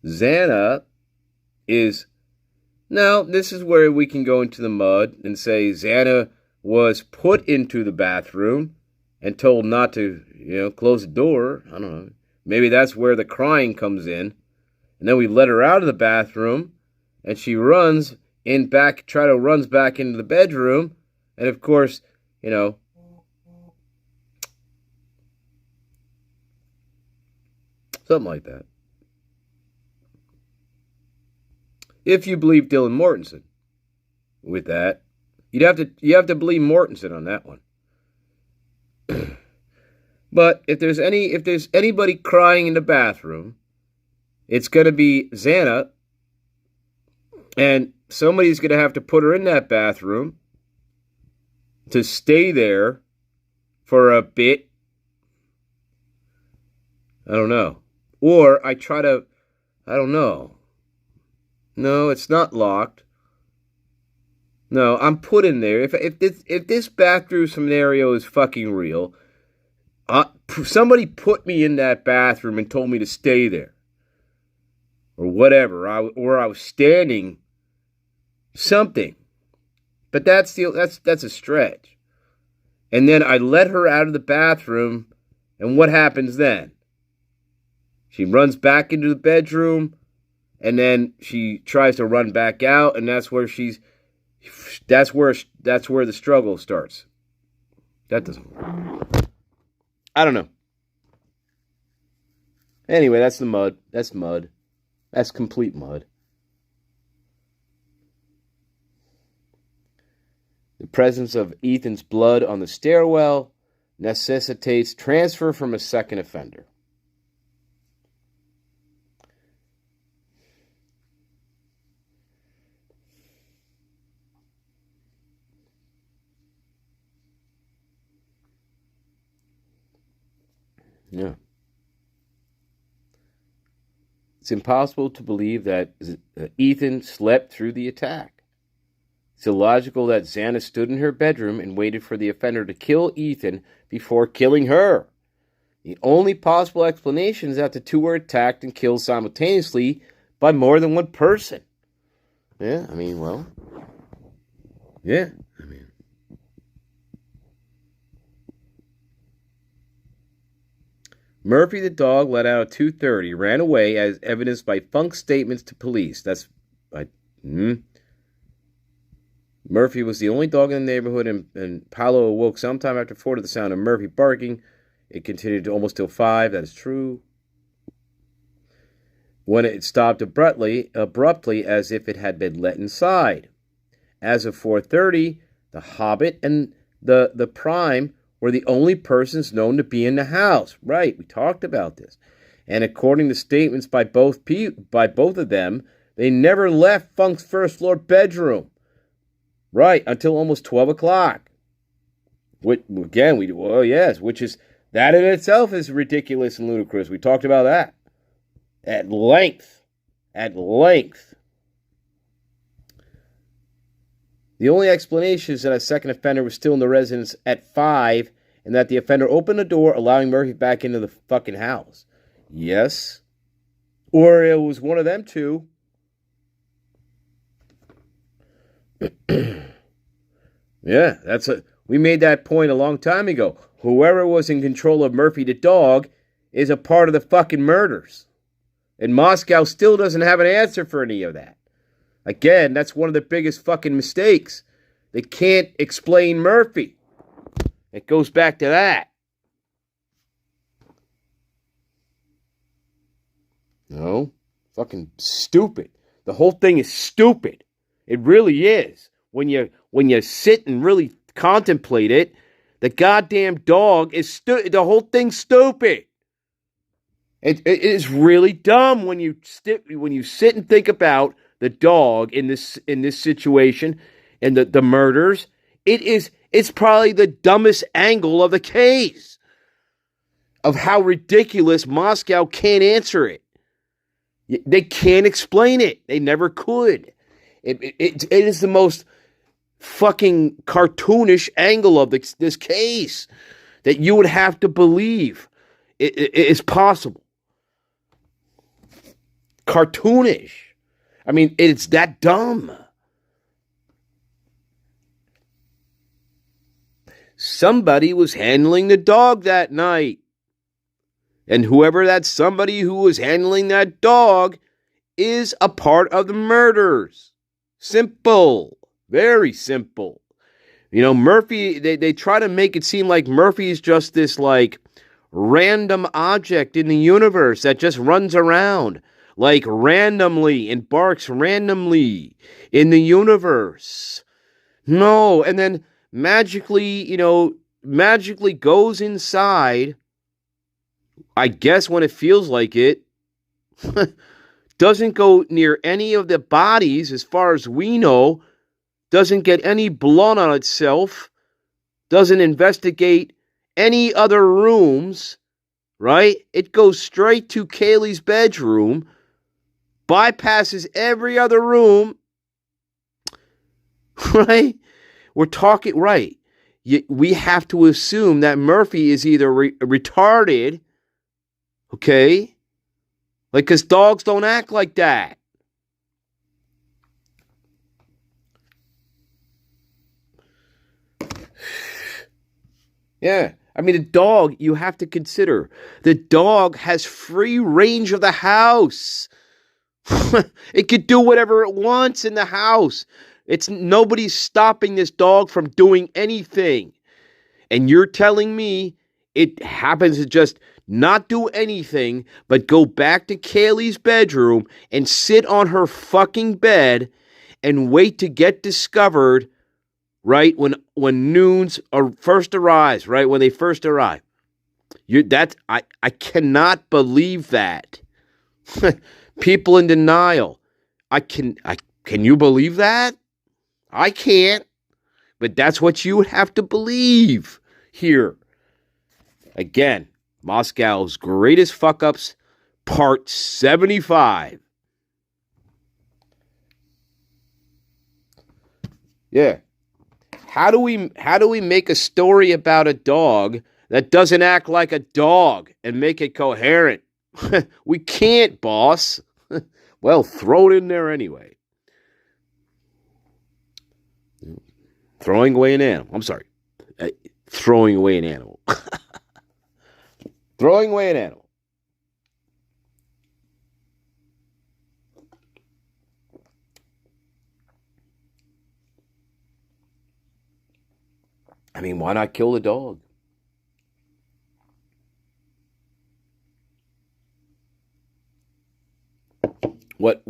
Xana is... Now, this is where we can go into the mud and say Xana was put into the bathroom and told not to, close the door. I don't know. Maybe that's where the crying comes in. And then we let her out of the bathroom, and she runs back into the bedroom. And of course, something like that. If you believe Dylan Mortensen with that, you have to believe Mortensen on that one. But if there's anybody crying in the bathroom, it's going to be Xana, and somebody's going to have to put her in that bathroom to stay there for a bit. I don't know. Or I don't know. No, it's not locked. No, I'm put in there. If this bathroom scenario is fucking real, somebody put me in that bathroom and told me to stay there, or whatever. Or I was standing. Something, but that's a stretch. And then I let her out of the bathroom, and what happens then? She runs back into the bedroom. And then she tries to run back out, and that's where the struggle starts. That doesn't work. I don't know. Anyway, that's the mud. That's mud. That's complete mud. The presence of Ethan's blood on the stairwell necessitates transfer from a second offender. Yeah. It's impossible to believe that Ethan slept through the attack. It's illogical that Xana stood in her bedroom and waited for the offender to kill Ethan before killing her. The only possible explanation is that the two were attacked and killed simultaneously by more than one person. Yeah, I mean, well. Yeah, I mean. Murphy the dog let out at 2:30, ran away as evidenced by Funk's statements to police. That's by Murphy was the only dog in the neighborhood, and Paolo awoke sometime after 4 to the sound of Murphy barking. It continued almost till 5. That is true. When it stopped abruptly as if it had been let inside. As of 4:30, the Hobbit and the Prime were the only persons known to be in the house. Right, we talked about this. And according to statements by both of them, they never left Funk's first floor bedroom. Right, until almost 12 o'clock. Which, again, which is, that in itself is ridiculous and ludicrous. We talked about that at length. The only explanation is that a second offender was still in the residence at 5 and that the offender opened the door, allowing Murphy back into the fucking house. Yes. Or it was one of them two. Yeah, we made that point a long time ago. Whoever was in control of Murphy the dog is a part of the fucking murders. And Moscow still doesn't have an answer for any of that. Again, that's one of the biggest fucking mistakes. They can't explain Murphy. It goes back to that. No, fucking stupid. The whole thing is stupid. It really is. When you sit and really contemplate it, the goddamn dog is the whole thing's stupid. It is really dumb when you sit and think about the dog in this situation and the murders. It's probably the dumbest angle of the case of how ridiculous Moscow can't answer it. They can't explain it. They never could. It is the most fucking cartoonish angle of this case that you would have to believe it is possible. Cartoonish. I mean, it's that dumb. Somebody was handling the dog that night. And whoever that somebody who was handling that dog is a part of the murders. Simple. Very simple. You know, Murphy, they try to make it seem like Murphy is just this, like, random object in the universe that just runs around, like, randomly and barks randomly in the universe. No, and then magically goes inside, I guess when it feels like it, doesn't go near any of the bodies as far as we know, doesn't get any blood on itself, doesn't investigate any other rooms, right? It goes straight to Kaylee's bedroom, bypasses every other room, right? We're talking, right. We have to assume that Murphy is either retarded, okay? Like, because dogs don't act like that. Yeah, I mean, the dog, you have to consider, the dog has free range of the house. It could do whatever it wants in the house. Nobody's stopping this dog from doing anything. And you're telling me it happens to just not do anything but go back to Kaylee's bedroom and sit on her fucking bed and wait to get discovered, right, when Noons first arrives, right, when they first arrive. I cannot believe that. People in denial. Can you believe that? I can't. But that's what you would have to believe here. Again, Moscow's greatest fuck-ups, part 75. Yeah. How do we make a story about a dog that doesn't act like a dog and make it coherent? We can't, boss. Well, throw it in there anyway. Throwing away an animal. I'm sorry. Throwing away an animal. Throwing away an animal. I mean, why not kill the dog? What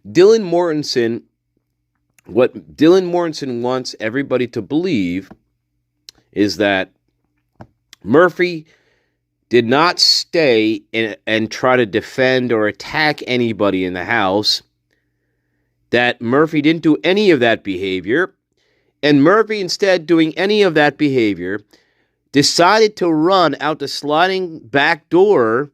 Dylan Mortensen wants everybody to believe is that Murphy did not stay and try to defend or attack anybody in the house, that Murphy didn't do any of that behavior, and Murphy, instead doing any of that behavior, decided to run out the sliding back door,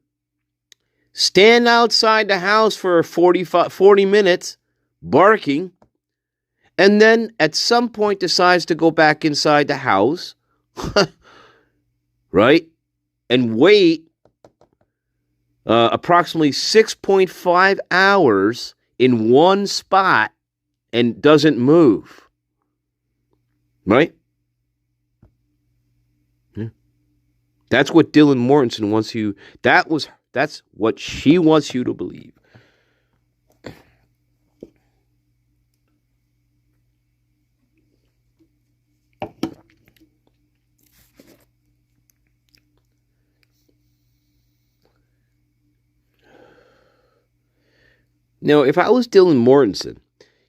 stand outside the house for 40 minutes, barking, and then at some point decides to go back inside the house, right, and wait approximately 6.5 hours in one spot and doesn't move. Right? Yeah. That's what Dylan Mortensen wants you. That's what she wants you to believe. Now, if I was Dylan Mortensen,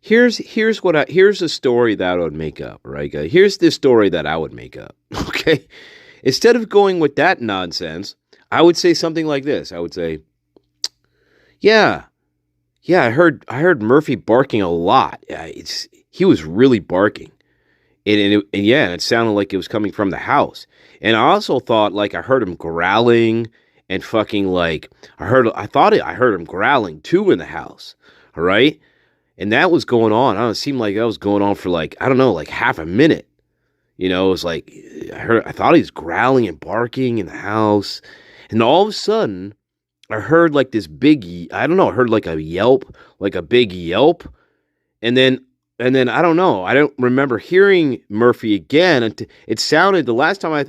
here's a story that I would make up, right, guys? Here's the story that I would make up, okay? Instead of going with that nonsense, I would say something like this. I would say, yeah, I heard Murphy barking a lot. He was really barking, and it sounded like it was coming from the house. And I also thought, like, I heard him growling and fucking, like, I heard him growling too in the house, all right? And that was going on. I don't know, it seemed like that was going on for, like, I don't know, like half a minute. You know, it was like, I thought he was growling and barking in the house. And all of a sudden, I heard like this big, I don't know, I heard like a yelp, like a big yelp. And then I don't know, I don't remember hearing Murphy again. It sounded, the last time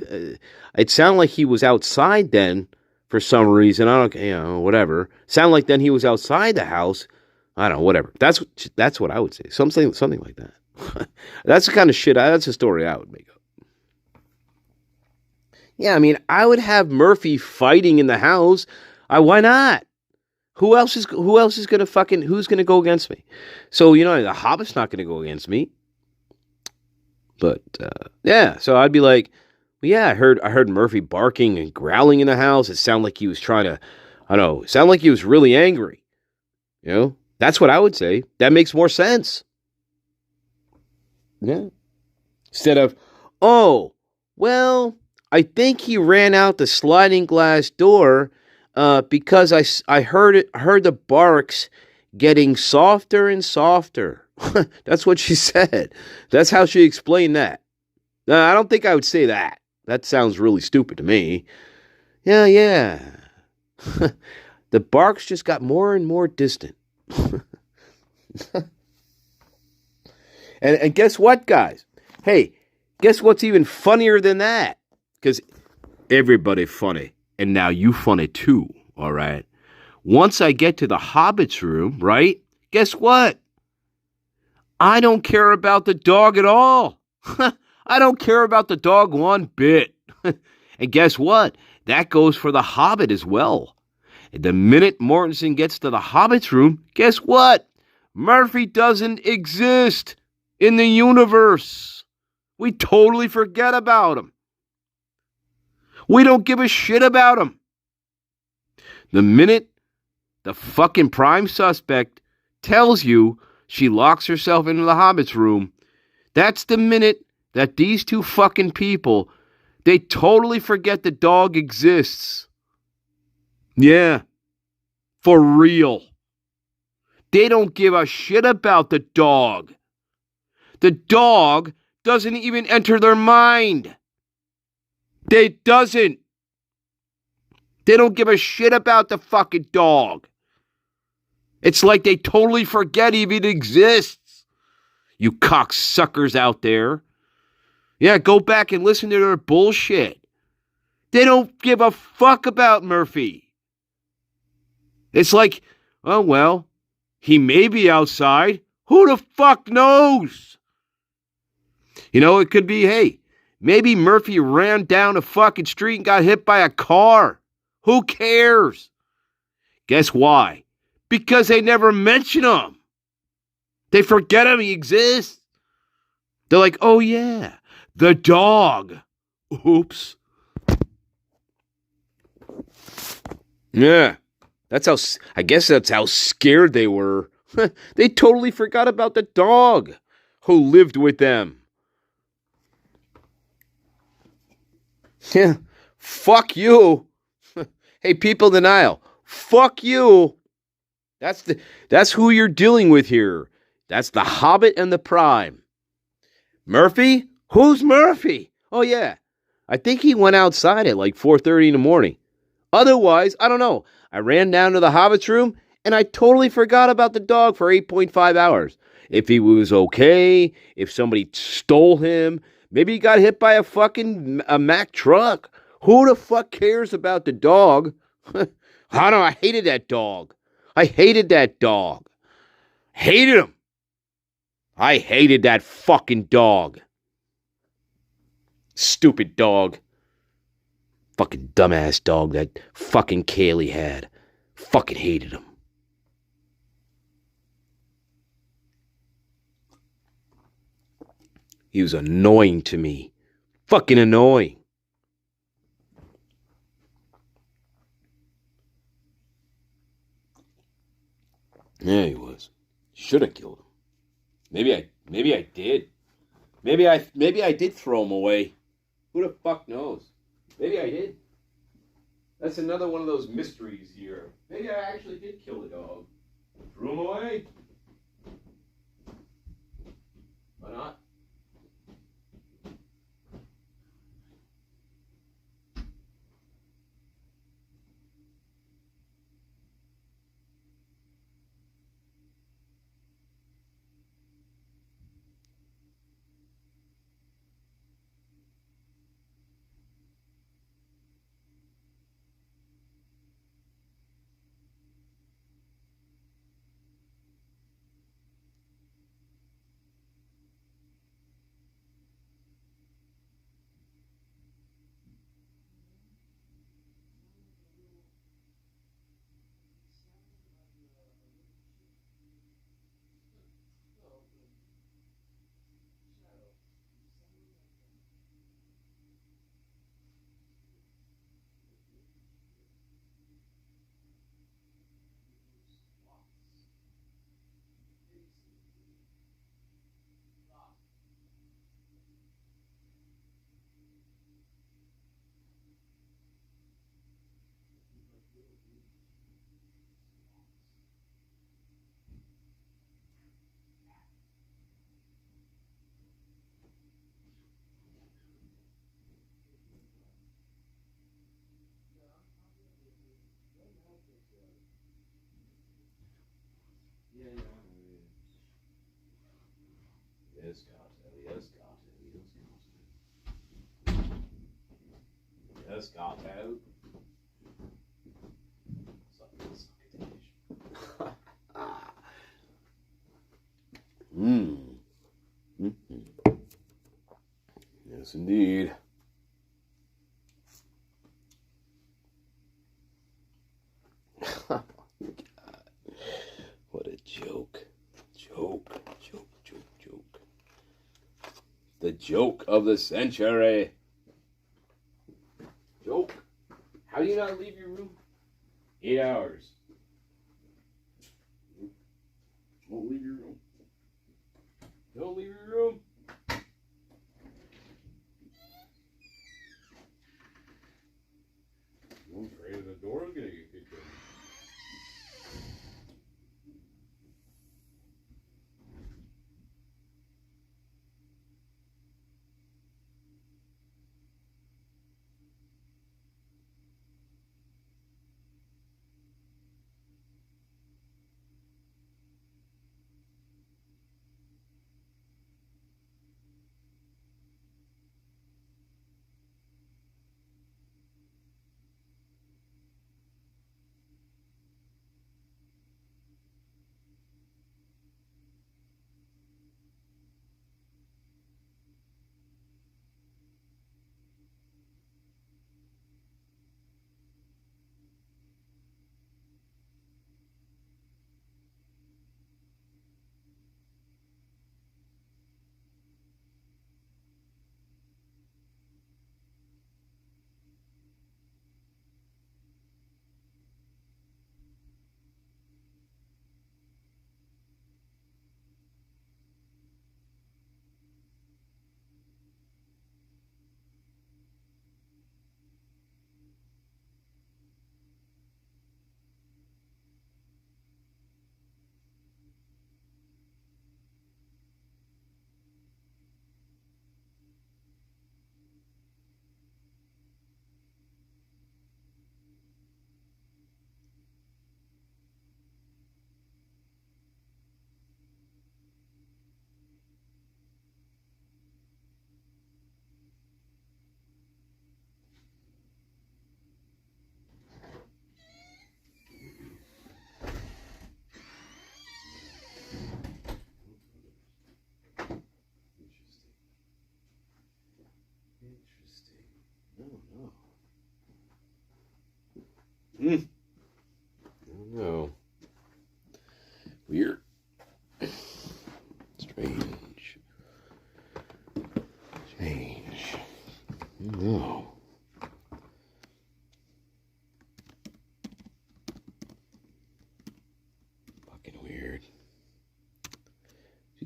it sounded like he was outside then for some reason. I don't, whatever. Sounded like then he was outside the house. I don't know, whatever. That's what I would say. Something like that. That's the kind of shit, that's a story I would make up. Yeah, I mean, I would have Murphy fighting in the house. Why not? Who else is going to who's going to go against me? So, the Hobbit's not going to go against me. But, yeah, so I'd be like, well, yeah, I heard Murphy barking and growling in the house. It sounded like he was trying to, I don't know, it sounded like he was really angry. That's what I would say. That makes more sense. Yeah. Instead of, oh, well, I think he ran out the sliding glass door because I heard the barks getting softer and softer. That's what she said. That's how she explained that. I don't think I would say that. That sounds really stupid to me. Yeah. The barks just got more and more distant. And guess what, guys? Hey, guess what's even funnier than that? Because everybody funny. And now you funny too, all right? Once I get to the Hobbit's room, right? Guess what? I don't care about the dog at all. I don't care about the dog one bit. And guess what? That goes for the Hobbit as well. And the minute Mortensen gets to the Hobbit's room, guess what? Murphy doesn't exist in the universe. We totally forget about him. We don't give a shit about him. The minute the fucking prime suspect tells you she locks herself into the Hobbit's room, that's the minute that these two fucking people, they totally forget the dog exists. Yeah. For real. They don't give a shit about the dog. The dog doesn't even enter their mind. They don't give a shit about the fucking dog. It's like they totally forget even it exists. You cocksuckers out there. Yeah, go back and listen to their bullshit. They don't give a fuck about Murphy. It's like, oh, well, he may be outside. Who the fuck knows? You know, it could be, hey, maybe Murphy ran down a fucking street and got hit by a car. Who cares? Guess why? Because they never mention him. They forget him, he exists. They're like, oh yeah, the dog. Oops. Yeah, I guess that's how scared they were. They totally forgot about the dog who lived with them. Yeah, fuck you. Hey, people in denial, fuck you. That's who you're dealing with here. That's the Hobbit and the Prime. Murphy? Who's Murphy? Oh yeah, I think he went outside at like 4:30 in the morning. Otherwise, I don't know. I ran down to the Hobbit's room and I totally forgot about the dog for 8.5 hours. If he was okay, if somebody stole him, maybe he got hit by a Mack truck. Who the fuck cares about the dog? I hated that dog. I hated that dog. Hated him. I hated that fucking dog. Stupid dog. Fucking dumbass dog that fucking Kaylee had. Fucking hated him. He was annoying to me. Fucking annoying. Yeah, he was. Should have killed him. Maybe I did. Maybe I did throw him away. Who the fuck knows? Maybe I did. That's another one of those mysteries here. Maybe I actually did kill the dog. Threw him away. Why not? Yes, got out. Yes, indeed. What a joke. Joke. The joke of the century. Joke. How do you not leave your room? 8 hours. Won't leave your room. Don't leave your room. I'm afraid the door is going to get kicked in.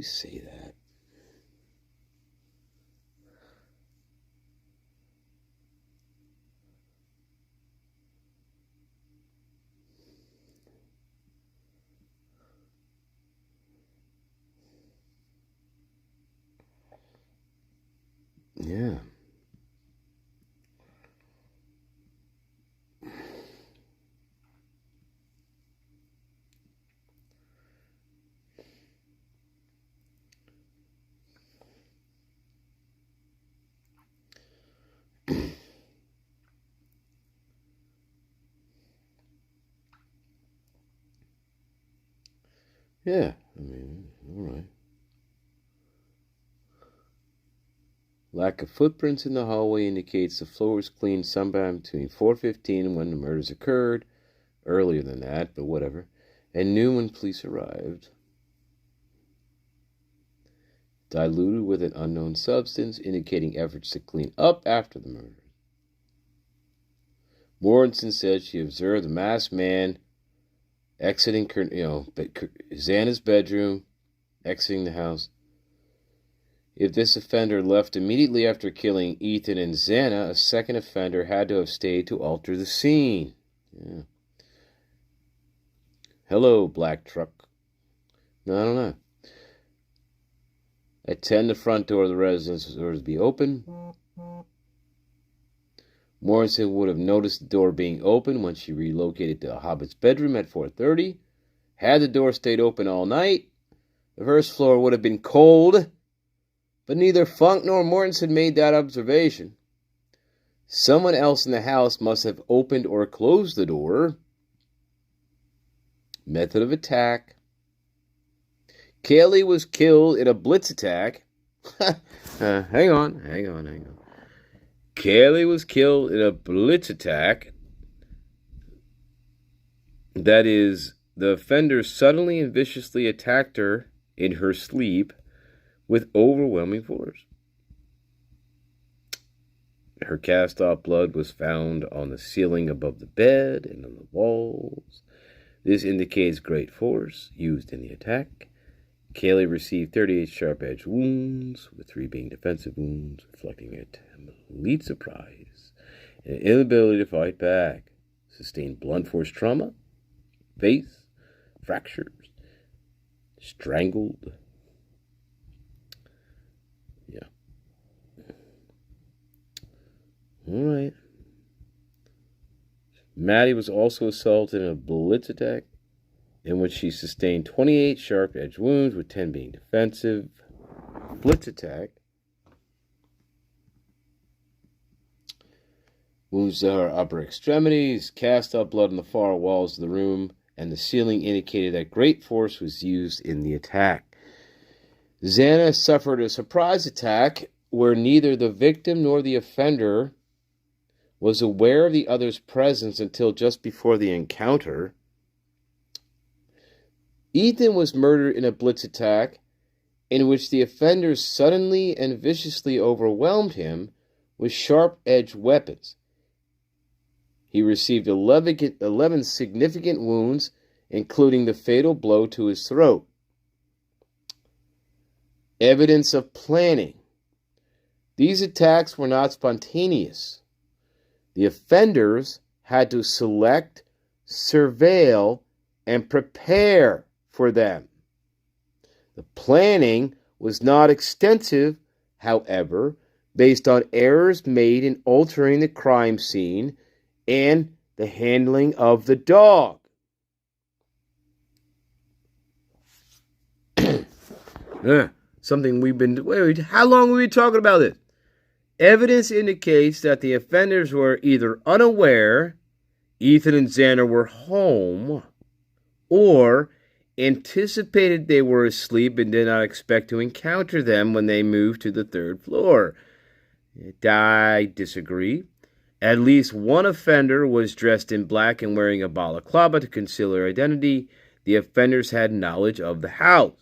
say that? Yeah. Yeah, I mean, all right. Lack of footprints in the hallway indicates the floor was cleaned sometime between 4:15 when the murders occurred. Earlier than that, but whatever. And noon when police arrived. Diluted with an unknown substance, indicating efforts to clean up after the murder. Morrison said she observed the masked man exiting, Xana's bedroom, exiting the house. If this offender left immediately after killing Ethan and Xana, a second offender had to have stayed to alter the scene. Yeah. Hello, black truck. No, I don't know. At 10, the front door of the residence was ordered to be open. Morrison would have noticed the door being open when she relocated to Hobbit's bedroom at 4:30. Had the door stayed open all night, the first floor would have been cold, but neither Funk nor Morrison made that observation. Someone else in the house must have opened or closed the door. Method of attack. Kaylee was killed in a blitz attack. Hang on. Kaylee was killed in a blitz attack. That is, the offender suddenly and viciously attacked her in her sleep with overwhelming force. Her cast-off blood was found on the ceiling above the bed and on the walls. This indicates great force used in the attack. Kaylee received 38 sharp-edged wounds, with 3 being defensive wounds, reflecting a complete surprise and an inability to fight back. Sustained blunt force trauma, face, fractures, strangled. Yeah. All right. Maddie was also assaulted in a blitz attack, in which she sustained 28 sharp-edged wounds, with 10 being defensive. Blitz attack. Wounds to her upper extremities, cast-off blood on the far walls of the room, and the ceiling indicated that great force was used in the attack. Xana suffered a surprise attack where neither the victim nor the offender was aware of the other's presence until just before the encounter. Ethan was murdered in a blitz attack in which the offenders suddenly and viciously overwhelmed him with sharp-edged weapons. He received 11 significant wounds, including the fatal blow to his throat. Evidence of planning. These attacks were not spontaneous. The offenders had to select, surveil, and prepare for them. The planning was not extensive, however, based on errors made in altering the crime scene and the handling of the dog. Something we've been... Wait, how long were we talking about this? Evidence indicates that the offenders were either unaware Ethan and Xana were home, or anticipated they were asleep and did not expect to encounter them when they moved to the 3rd floor. I disagree. At least one offender was dressed in black and wearing a balaclava to conceal their identity. The offenders had knowledge of the house.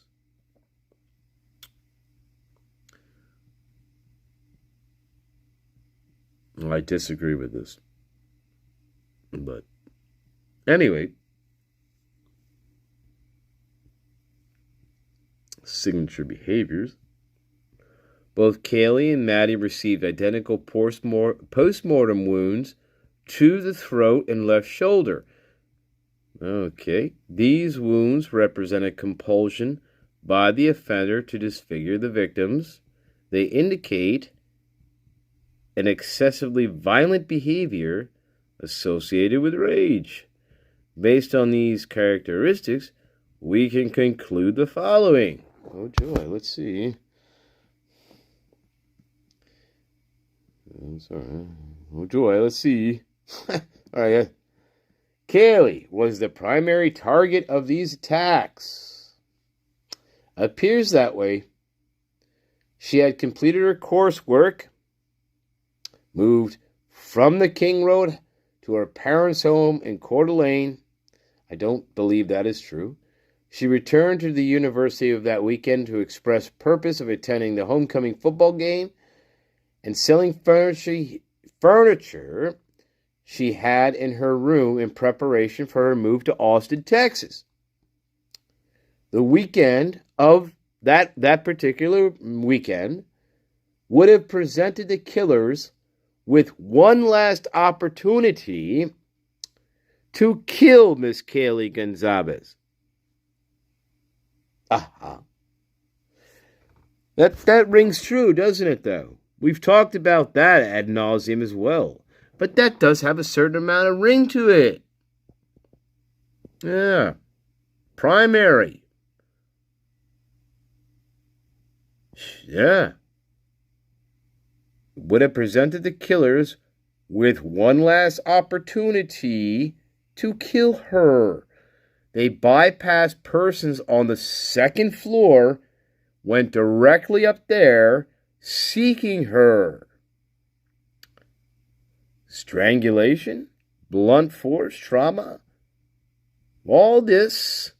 I disagree with this. But anyway, signature behaviors. Both Kaylee and Maddie received identical post-mortem wounds to the throat and left shoulder. Okay, these wounds represented compulsion by the offender to disfigure the victims. They indicate an excessively violent behavior associated with rage. Based on these characteristics, we can conclude the following. Oh joy, let's see. I'm sorry. Oh joy, let's see. All right. Kaylee was the primary target of these attacks. Appears that way. She had completed her coursework, moved from the King Road to her parents' home in Coeur d'Alene. I don't believe that is true. She returned to the university of that weekend to express purpose of attending the homecoming football game and selling furniture she had in her room in preparation for her move to Austin, Texas. The weekend of that particular weekend would have presented the killers with one last opportunity to kill Miss Kaylee Gonzalez. Aha. That rings true, doesn't it, though? We've talked about that ad nauseum as well. But that does have a certain amount of ring to it. Yeah. Primary. Yeah. Would have presented the killers with one last opportunity to kill her. They bypassed persons on the second floor, went directly up there, seeking her. Strangulation, blunt force, trauma, all this.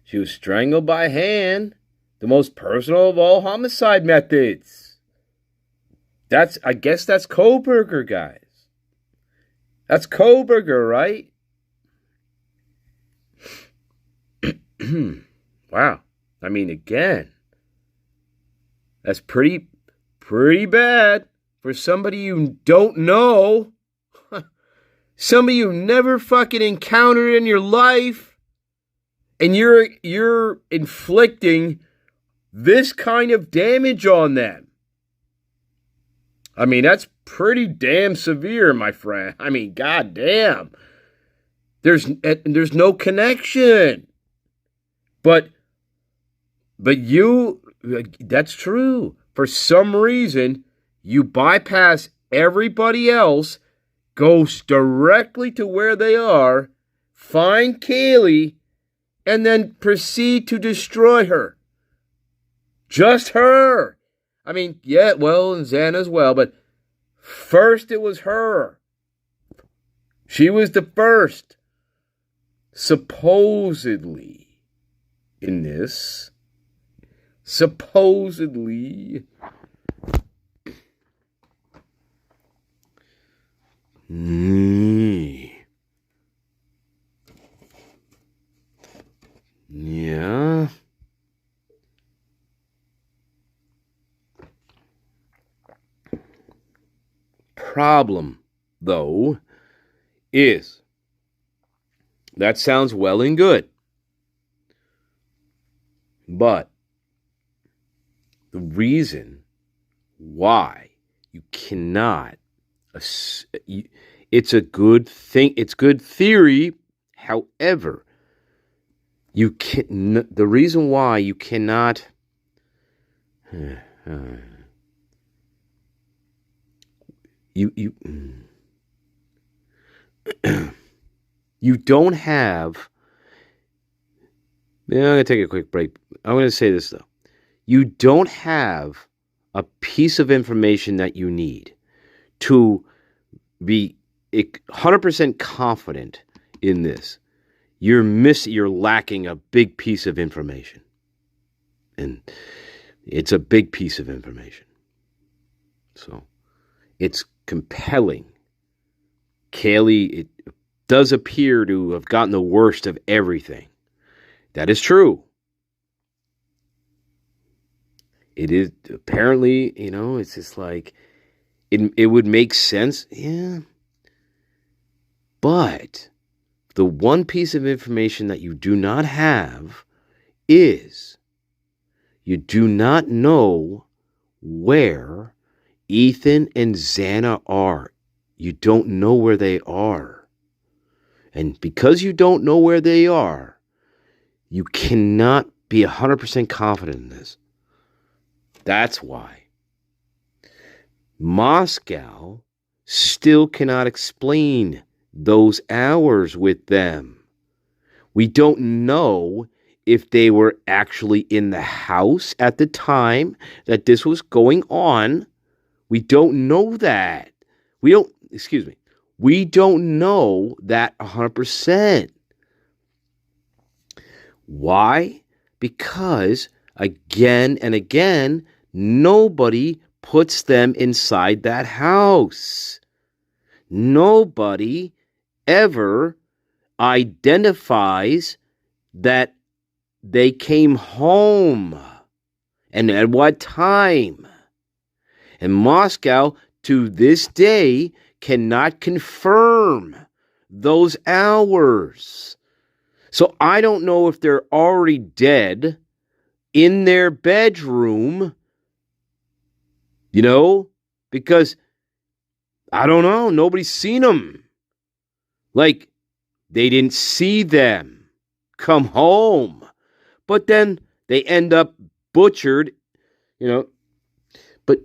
She was strangled by hand, the most personal of all homicide methods. I guess that's Kohlberger, guys. That's Kohlberger, right? Wow. I mean, again, that's pretty bad for somebody you don't know. Somebody you never fucking encountered in your life. And you're inflicting this kind of damage on them. I mean, that's pretty damn severe, my friend. I mean, goddamn. There's no connection. But that's true. For some reason, you bypass everybody else, goes directly to where they are, find Kaylee, and then proceed to destroy her. Just her. I mean, yeah, well, and Xana as well, but first it was her. She was the first. Supposedly, in this, supposedly, yeah. Problem, though, is that sounds well and good. But the reason why you cannot, it's a good thing, it's good theory. However, the reason why you cannot you don't have. Yeah, I'm going to take a quick break. I'm going to say this, though. You don't have a piece of information that you need to be 100% confident in this. You're lacking a big piece of information. And it's a big piece of information. So it's compelling Kaylee, it does appear to have gotten the worst of everything. That is true. It is apparently, it's just like, it would make sense. Yeah. But the one piece of information that you do not have is you do not know where Ethan and Xana are. You don't know where they are. And because you don't know where they are, you cannot be 100% confident in this. That's why. Moscow still cannot explain those hours with them. We don't know if they were actually in the house at the time that this was going on. We don't know that. We don't know that 100%. Why? Because again and again, nobody puts them inside that house. Nobody ever identifies that they came home and at what time. And Moscow, to this day, cannot confirm those hours. So I don't know if they're already dead in their bedroom, because I don't know. Nobody's seen them. Like, they didn't see them come home. But then they end up butchered, But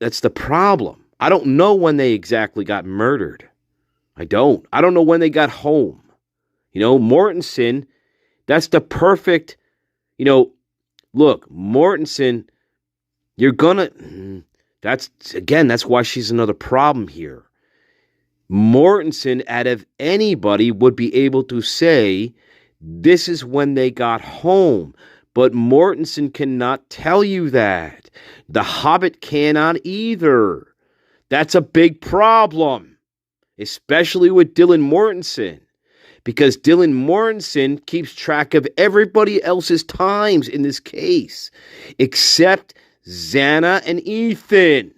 that's the problem. I don't know when they exactly got murdered. I don't know when they got home. Mortensen, that's the perfect, look, Mortensen, that's why she's another problem here. Mortensen, out of anybody, would be able to say, this is when they got home. But Mortensen cannot tell you that. The Hobbit cannot either. That's a big problem, especially with Dylan Mortensen, because Dylan Mortensen keeps track of everybody else's times in this case, except Xana and Ethan.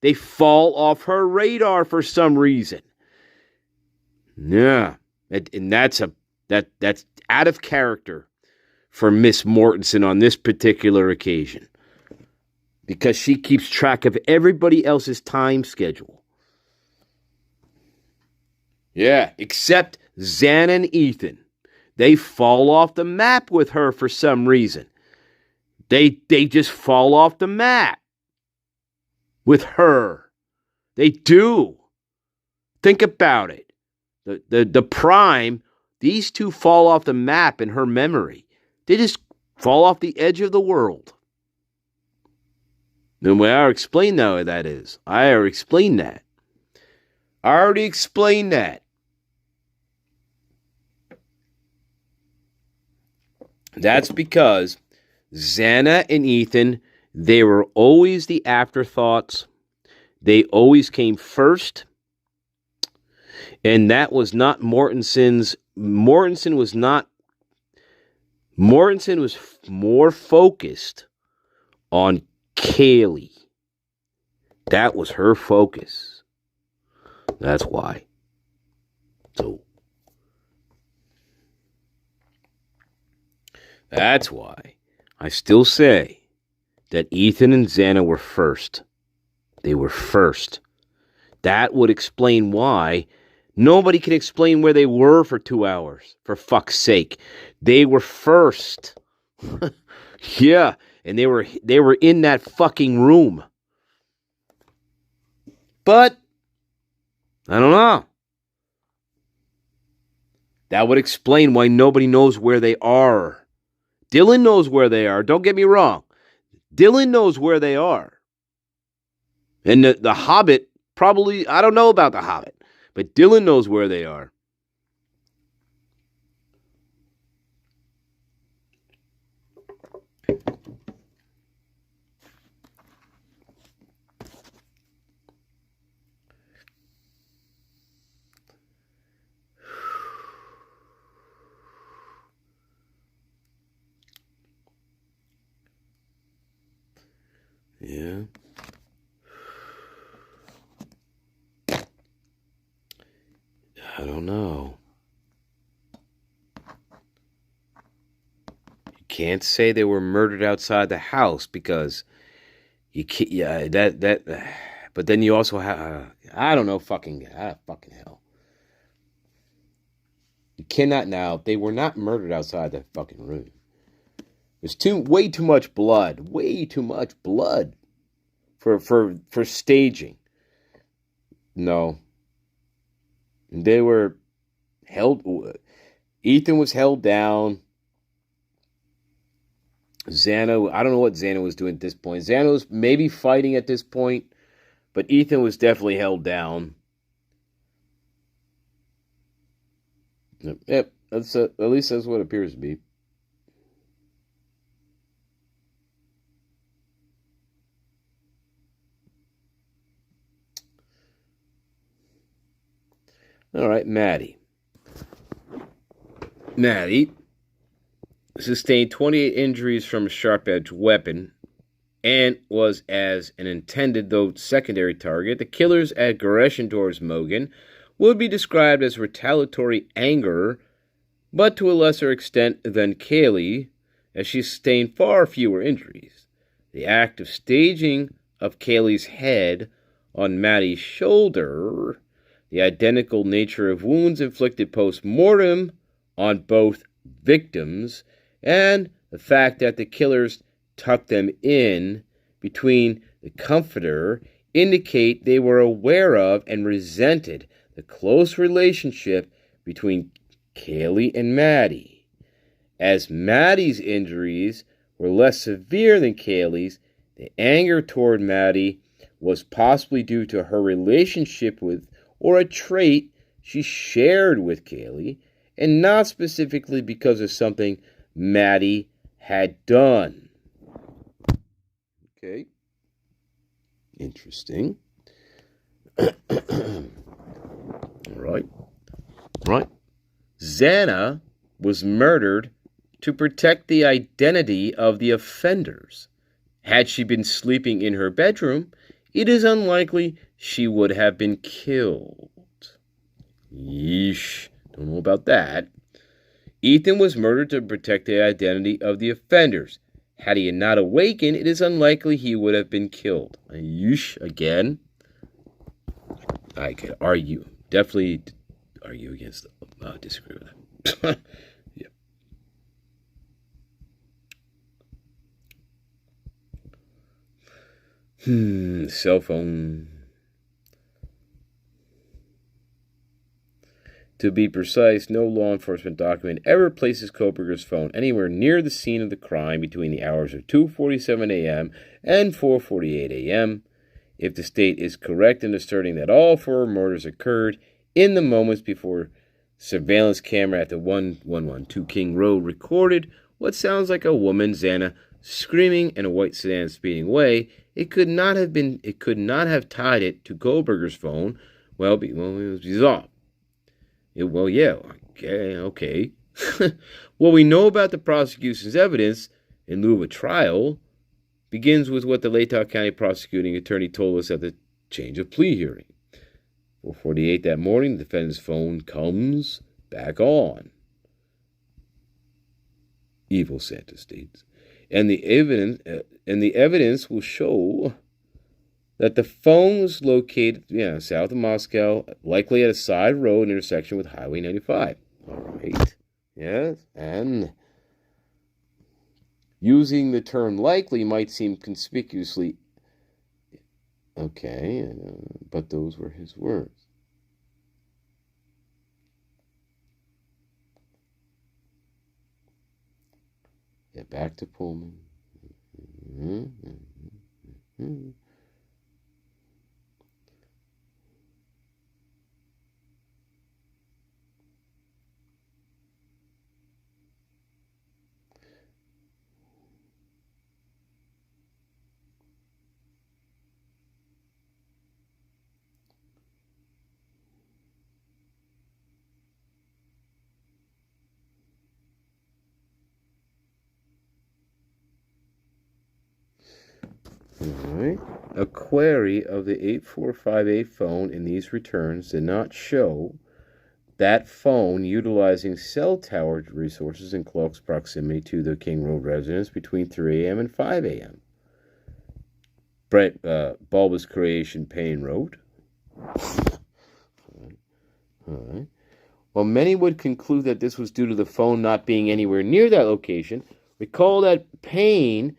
They fall off her radar for some reason. Yeah, and that's out of character for Miss Mortensen on this particular occasion, because she keeps track of everybody else's time schedule. Yeah, except Xana and Ethan. They fall off the map with her for some reason. They just fall off the map with her. They do. Think about it. The prime, these two fall off the map in her memory. They just fall off the edge of the world. And I already explained how that is. I already explained that. That's because Xana and Ethan, they were always the afterthoughts. They always came first. And that was not Mortensen's. Mortensen was more focused on Kaylee. That was her focus. That's why. So, that's why I still say that Ethan and Xana were first. They were first. That would explain why nobody can explain where they were for 2 hours. For fuck's sake. They were first. Yeah, and they were in that fucking room. But I don't know. That would explain why nobody knows where they are. Dylan knows where they are. Don't get me wrong. Dylan knows where they are. And the Hobbit, probably, I don't know about the Hobbit, but Dylan knows where they are. Yeah. I don't know. You can't say they were murdered outside the house because you can't. Yeah, that. But then you also have. I don't know. Fucking hell. You cannot now. They were not murdered outside the fucking room. There's way too much blood. Way too much blood for staging. No. They were held. Ethan was held down. Xana, I don't know what Xana was doing at this point. Xana was maybe fighting at this point, but Ethan was definitely held down. Yep, that's at least that's what it appears to be. All right, Maddie. Maddie sustained 28 injuries from a sharp-edged weapon and was as an intended, though secondary target. The killer's aggression towards Mogan would be described as retaliatory anger, but to a lesser extent than Kaylee, as she sustained far fewer injuries. The act of staging of Kaylee's head on Maddie's shoulder, the identical nature of wounds inflicted post-mortem on both victims, and the fact that the killers tucked them in between the comforter indicate they were aware of and resented the close relationship between Kaylee and Maddie. As Maddie's injuries were less severe than Kaylee's, the anger toward Maddie was possibly due to her relationship with or a trait she shared with Kaylee, and not specifically because of something Maddie had done. Okay. Interesting. Right. Xana was murdered to protect the identity of the offenders. Had she been sleeping in her bedroom, it is unlikely she would have been killed. Yeesh. Don't know about that. Ethan was murdered to protect the identity of the offenders. Had he not awakened, it is unlikely he would have been killed. Yeesh. Again. I could argue. Definitely argue against them. Disagree with that. Yeah. Cell phone. To be precise, no law enforcement document ever places Koberger's phone anywhere near the scene of the crime between the hours of 2:47 a.m. and 4:48 a.m. If the state is correct in asserting that all 4 murders occurred in the moments before surveillance camera at the 1112 King Road recorded what sounds like a woman, Xana, screaming in a white sedan speeding away, it could not have tied it to Koberger's phone. Well, it was resolved. Well, yeah, okay. What we know about the prosecution's evidence in lieu of a trial begins with what the Latah County prosecuting attorney told us at the change of plea hearing. 4:48 that morning, the defendant's phone comes back on. Evil Santa states, and the evidence will show that the phone was located, south of Moscow, likely at a side road intersection with Highway 95. All right. Yes, and using the term likely might seem conspicuously okay, but those were his words. Yeah, back to Pullman. All A query of the 8458 phone in these returns did not show that phone utilizing cell tower resources in close proximity to the King Road residence between 3 a.m. and 5 a.m. Brett Bulbous Creation Payne wrote. All right. While many would conclude that this was due to the phone not being anywhere near that location, recall that Payne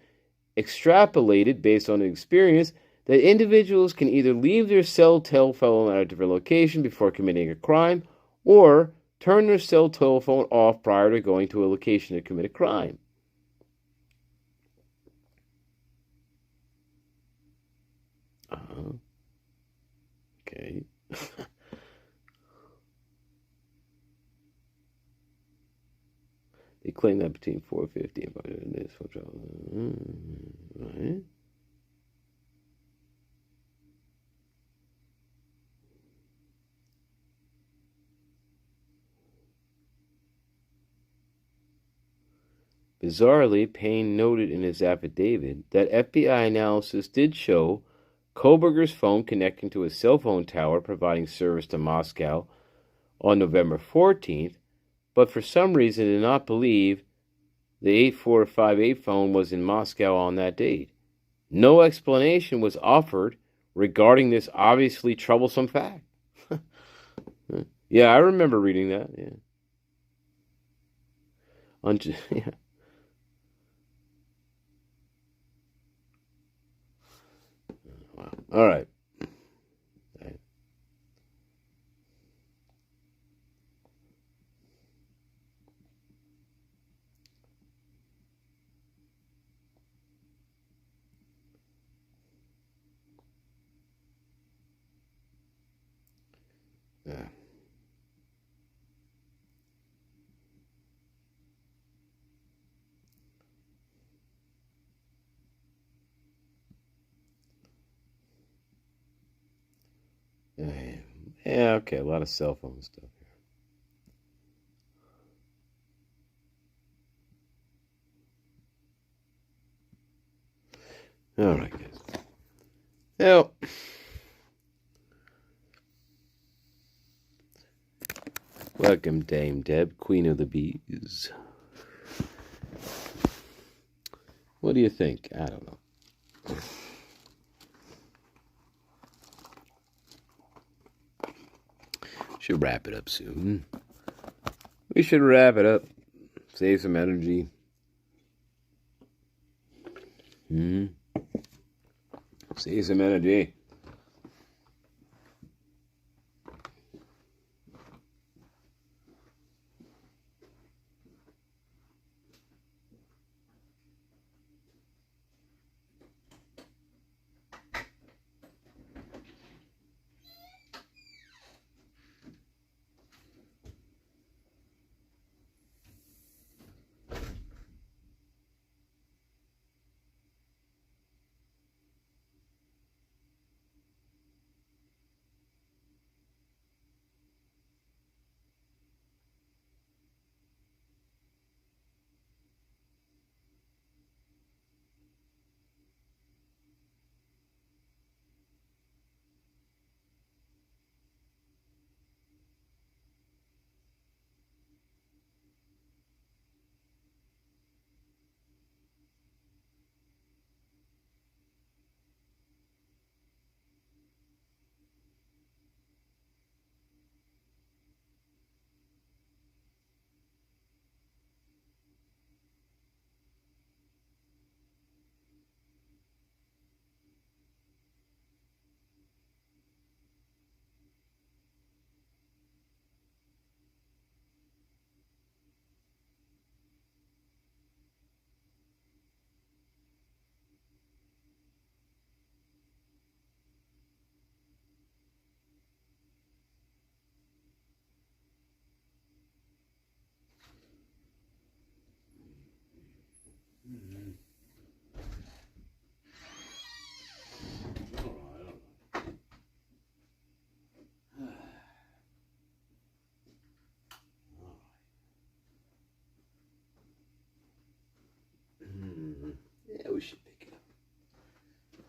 extrapolated, based on experience, that individuals can either leave their cell telephone at a different location before committing a crime, or turn their cell telephone off prior to going to a location to commit a crime. Okay. They claim that between 450 and this. Right. Bizarrely, Payne noted in his affidavit that FBI analysis did show Koberger's phone connecting to a cell phone tower providing service to Moscow on November 14th, but for some reason did not believe the 8458 phone was in Moscow on that date. No explanation was offered regarding this obviously troublesome fact. Yeah, I remember reading that. Yeah. Wow. All right. Yeah. Yeah, okay, a lot of cell phone stuff here. All right, guys. Well, welcome, Dame Deb, Queen of the Bees. What do you think? I don't know. Should wrap it up soon. We should wrap it up. Save some energy. Save some energy.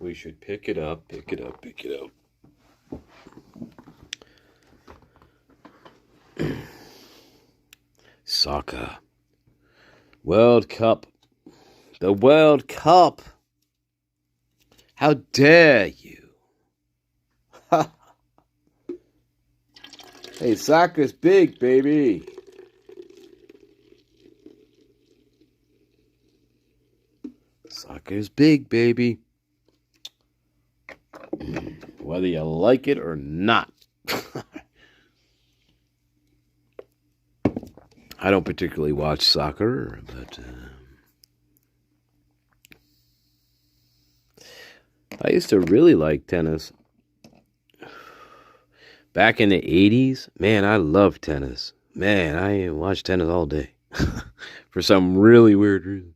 We should pick it up. Soccer. World Cup. The World Cup. How dare you? Hey, soccer's big, baby. Soccer's big, baby. Whether you like it or not. I don't particularly watch soccer, but I used to really like tennis. Back in the 80s, man, I loved tennis. Man, I watched tennis all day. For some really weird reason.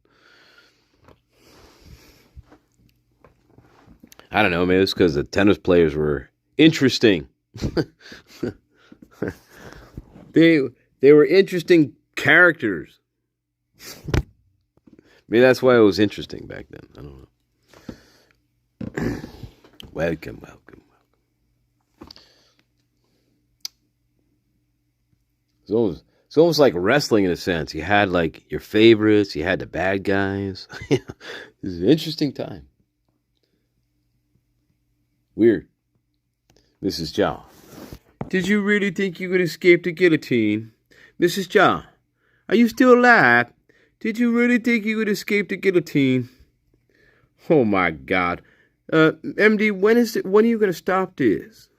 I don't know, man. It's because the tennis players were interesting. They were interesting characters. Maybe that's why it was interesting back then. I don't know. Welcome. It's almost like wrestling in a sense. You had like your favorites, you had the bad guys. It was an interesting time. Weird. Mrs. John. Did you really think you could escape the guillotine? Mrs. John, are you still alive? Did you really think you could escape the guillotine? Oh my God. MD, when are you gonna stop this?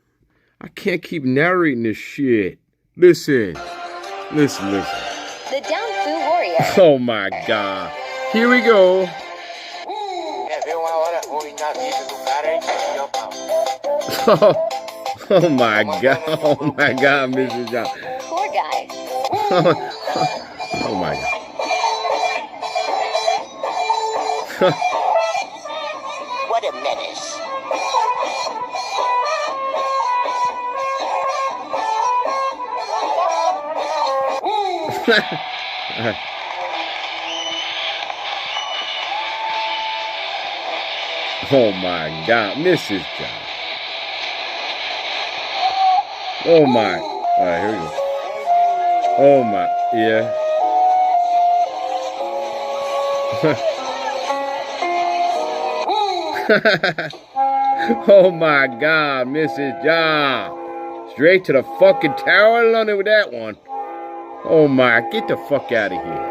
I can't keep narrating this shit. Listen. The Down Foo Warrior. Oh my God. Here we go. Oh my God. Oh my God, Mrs. John. Poor guy. Oh my God. What a menace. Oh my God, Mrs. John. Oh my. All right, here we go. Oh my, yeah. Oh my God, Mrs. John. Straight to the fucking Tower of London with that one. Oh my, get the fuck out of here.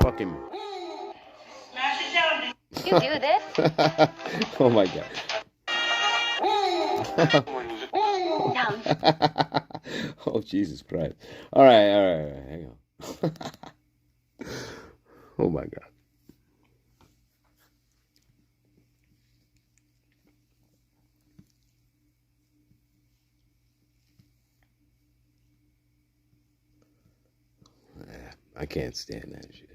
Fucking. You do this? Oh my God. Oh, Jesus Christ. All right. Hang on. Oh my God. I can't stand that shit.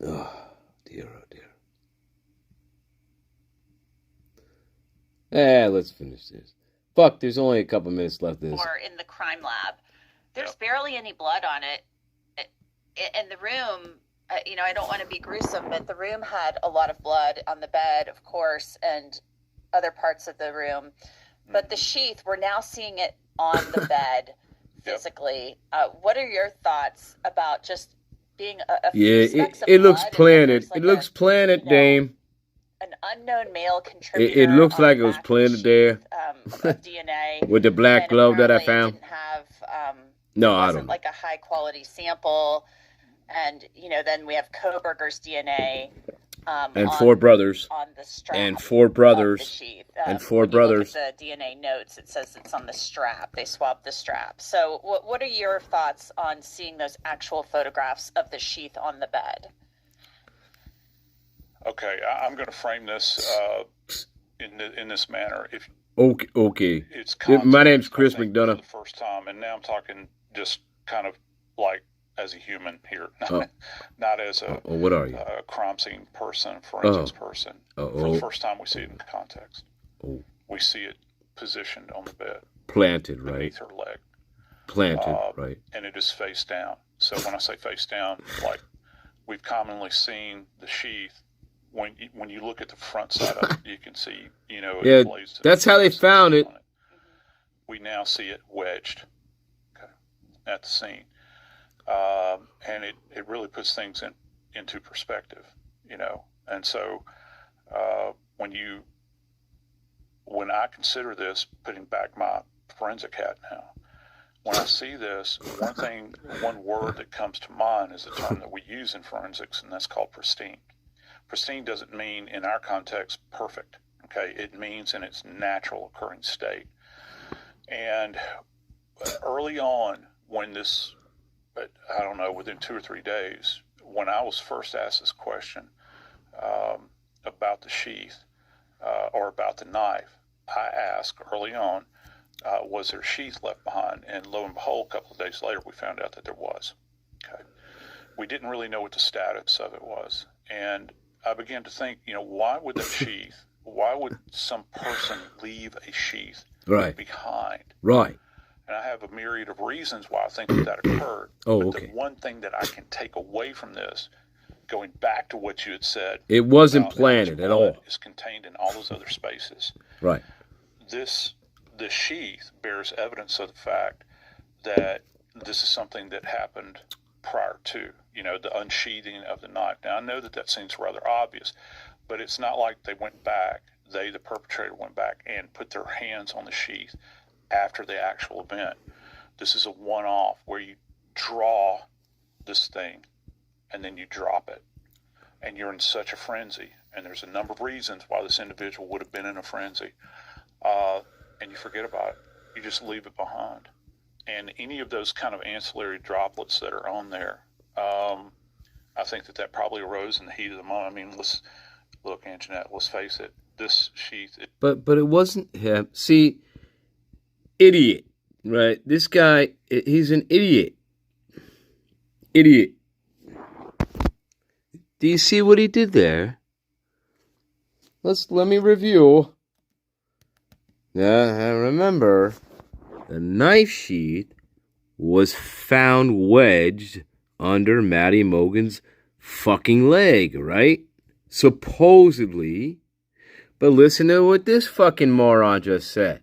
Oh, dear. Let's finish this. Fuck, there's only a couple minutes left of this. Or in the crime lab. There's barely any blood on it. In the room, I don't want to be gruesome, but the room had a lot of blood on the bed, of course, and other parts of the room. But the sheath, we're now seeing it on the bed physically. What are your thoughts about just being a few specks of it looks blood, planted. Like it looks planted, Dame. An unknown male contributor. It looks like it was planted there. Of DNA. With the black glove that I found. It didn't have, no, it I wasn't don't know. like a high quality sample. And, then we have Koberger's DNA. And four brothers. On the strap. And four brothers. Of the sheath. And four when brothers. You look at the DNA notes, it says it's on the strap. They swabbed the strap. So what are your thoughts on seeing those actual photographs of the sheath on the bed? Okay, I'm going to frame this in this manner. If Okay. it's My name's Chris for McDonough. the first time, and now I'm talking just kind of like as a human here, not as a what are you? crime scene person, forensics person. For the first time, we see it in context. We see it positioned on the bed, Planted, right? beneath her leg. Planted, right? And it is face down. So when I say face down, like we've commonly seen the sheath. When you look at the front side of it, you can see, yeah, blazed. That's how they found it. We now see it wedged at the scene. And it really puts things into perspective, And so when I consider this, putting back my forensic hat now, when I see this, one word that comes to mind is a term that we use in forensics, and that's called pristine. Pristine doesn't mean, in our context, perfect. Okay, it means in its natural occurring state. And early on, when this, I don't know, within 2 or 3 days, when I was first asked this question about the sheath or about the knife, I asked early on, was there sheath left behind? And lo and behold, a couple of days later, we found out that there was. Okay, we didn't really know what the status of it was, and I began to think, why would that sheath? Why would some person leave a sheath behind? Right. And I have a myriad of reasons why I think that occurred. Oh, but okay. The one thing that I can take away from this, going back to what you had said, it wasn't planted at all. Is contained in all those other spaces. Right. The sheath bears evidence of the fact that this is something that happened prior to, the unsheathing of the knife. Now, I know that seems rather obvious, but it's not like they went back, the perpetrator went back and put their hands on the sheath after the actual event. This is a one-off where you draw this thing and then you drop it, and you're in such a frenzy, and there's a number of reasons why this individual would have been in a frenzy, and you forget about it. You just leave it behind. And any of those kind of ancillary droplets that are on there, I think that probably arose in the heat of the moment. I mean, look, Anjanette, let's face it, this sheath... But it wasn't him. See, idiot, right? This guy, he's an idiot. Idiot. Do you see what he did there? Let me review. Now, remember, the knife sheath was found wedged under Matty Mogan's fucking leg, right? Supposedly. But listen to what this fucking moron just said.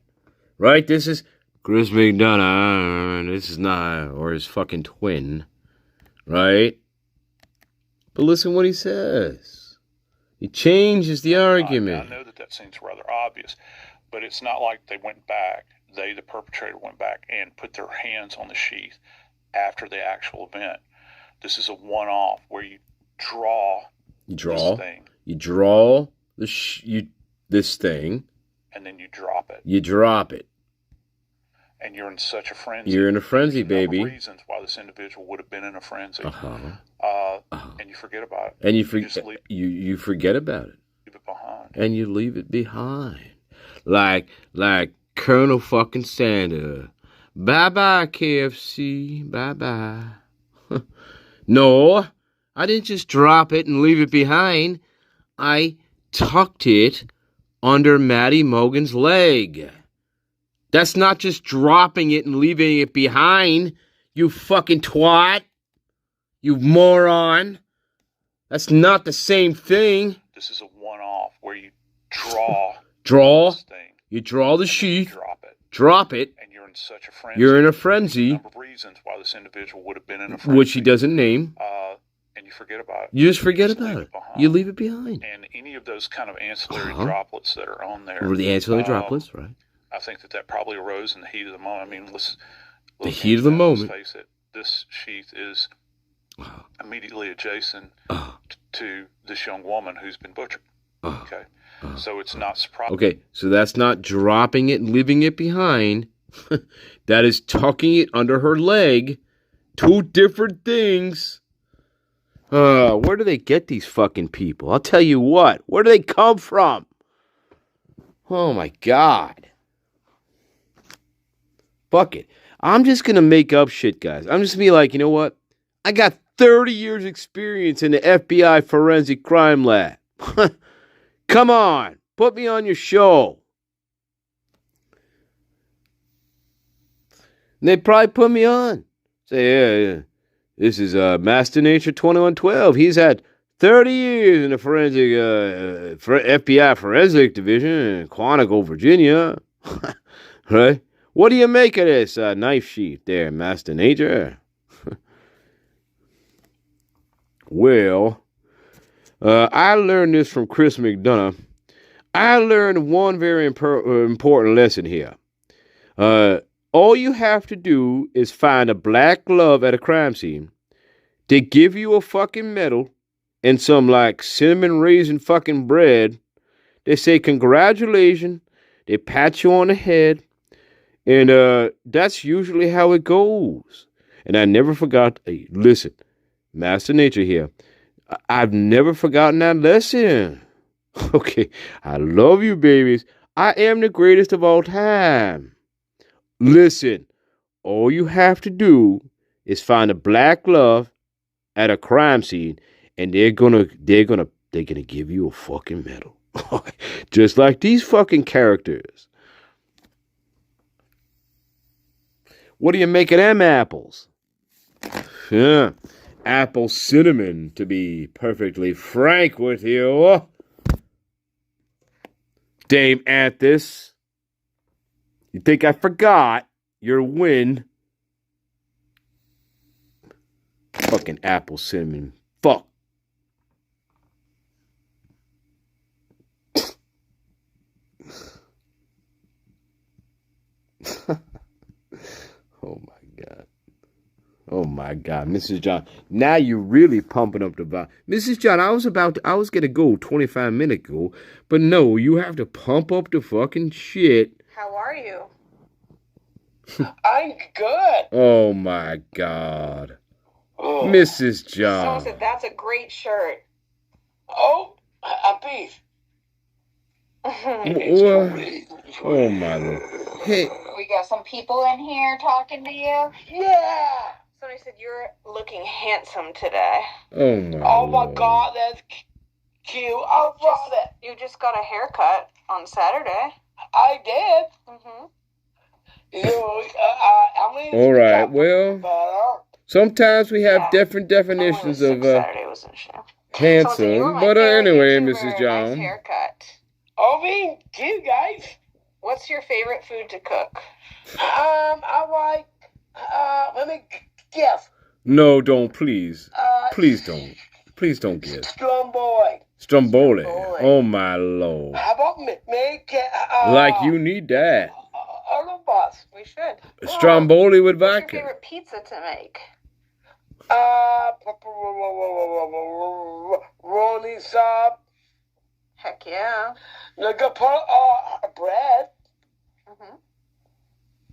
Right? This is Chris McDonough. This is not, or his fucking twin. Right? But listen what he says. He changes the argument. I know that seems rather obvious, but it's not like they went back, the perpetrator went back and put their hands on the sheath after the actual event. This is a one-off where you draw this thing. You draw this thing. And then you drop it. You drop it. And you're in such a frenzy. You're in a frenzy, baby. There's reasons why this individual would have been in a frenzy. And you forget about it. And you forget about it. Leave it behind. And you leave it behind. Like Colonel fucking Sanders. Bye-bye, KFC. Bye-bye. No, I didn't just drop it and leave it behind. I tucked it under Matty Mogan's leg. That's not just dropping it and leaving it behind, you fucking twat. You moron. That's not the same thing. This is a one-off where you draw this thing. You draw the sheath. Drop it. And you're in such a frenzy. You're in a frenzy. A number of reasons why this individual would have been in a frenzy. Which he doesn't name. And you forget about it. You just forget about it. You leave it behind. And any of those kind of ancillary droplets that are on there. Or the ancillary droplets, right. I think that probably arose in the heat of the moment. I mean, the heat of the moment. Let's face it. This sheath is immediately adjacent to this young woman who's been butchered. Okay. So it's not surprising. Okay, so that's not dropping it and leaving it behind. That is tucking it under her leg. Two different things. Where do they get these fucking people? I'll tell you what. Where do they come from? Oh my God. Fuck it. I'm just going to make up shit, guys. I'm just going to be like, you know what? I got 30 years experience in the FBI forensic crime lab. Come on. Put me on your show. And they probably put me on. Say, yeah. This is Master Nature 2112. He's had 30 years in the forensic FBI forensic division in Quantico, Virginia. Right? What do you make of this knife sheath there, Master Nature? Well, I learned this from Chris McDonough. I learned one very important lesson here. All you have to do is find a black glove at a crime scene. They give you a fucking medal and some like cinnamon raisin fucking bread. They say congratulations. They pat you on the head. And that's usually how it goes. And I never forgot. Hey, listen. Master Nature here. I've never forgotten that lesson. Okay, I love you, babies. I am the greatest of all time. Listen, all you have to do is find a black glove at a crime scene, and they're gonna give you a fucking medal, just like these fucking characters. What do you make of them apples? Yeah. Apple cinnamon, to be perfectly frank with you. Dame Anthus, you think I forgot your win? Fucking apple cinnamon. Fuck. Oh my God. Oh my God, Mrs. John. Now you're really pumping up the vibe. Mrs. John, I was gonna go 25 minutes ago, but no, you have to pump up the fucking shit. How are you? I'm good. Oh my God. Oh. Mrs. John. Someone said that's a great shirt. Oh, a beef. Oh my Lord. Hey. We got some people in here talking to you. Yeah. Somebody said you're looking handsome today. Oh my God, that's cute. I love it. You just got a haircut on Saturday. I did. All right. Well, sometimes we have different definitions of handsome, but anyway, Mrs. John. Nice haircut. I mean, you guys. What's your favorite food to cook? I like. Let me guess. No, don't, please. Please don't. Please don't guess. Stromboli. Oh, my Lord. How about make it... like you need that. We should. Stromboli with vodka. What's your favorite pizza to make? Rolling sub. Heck yeah. Like a bread.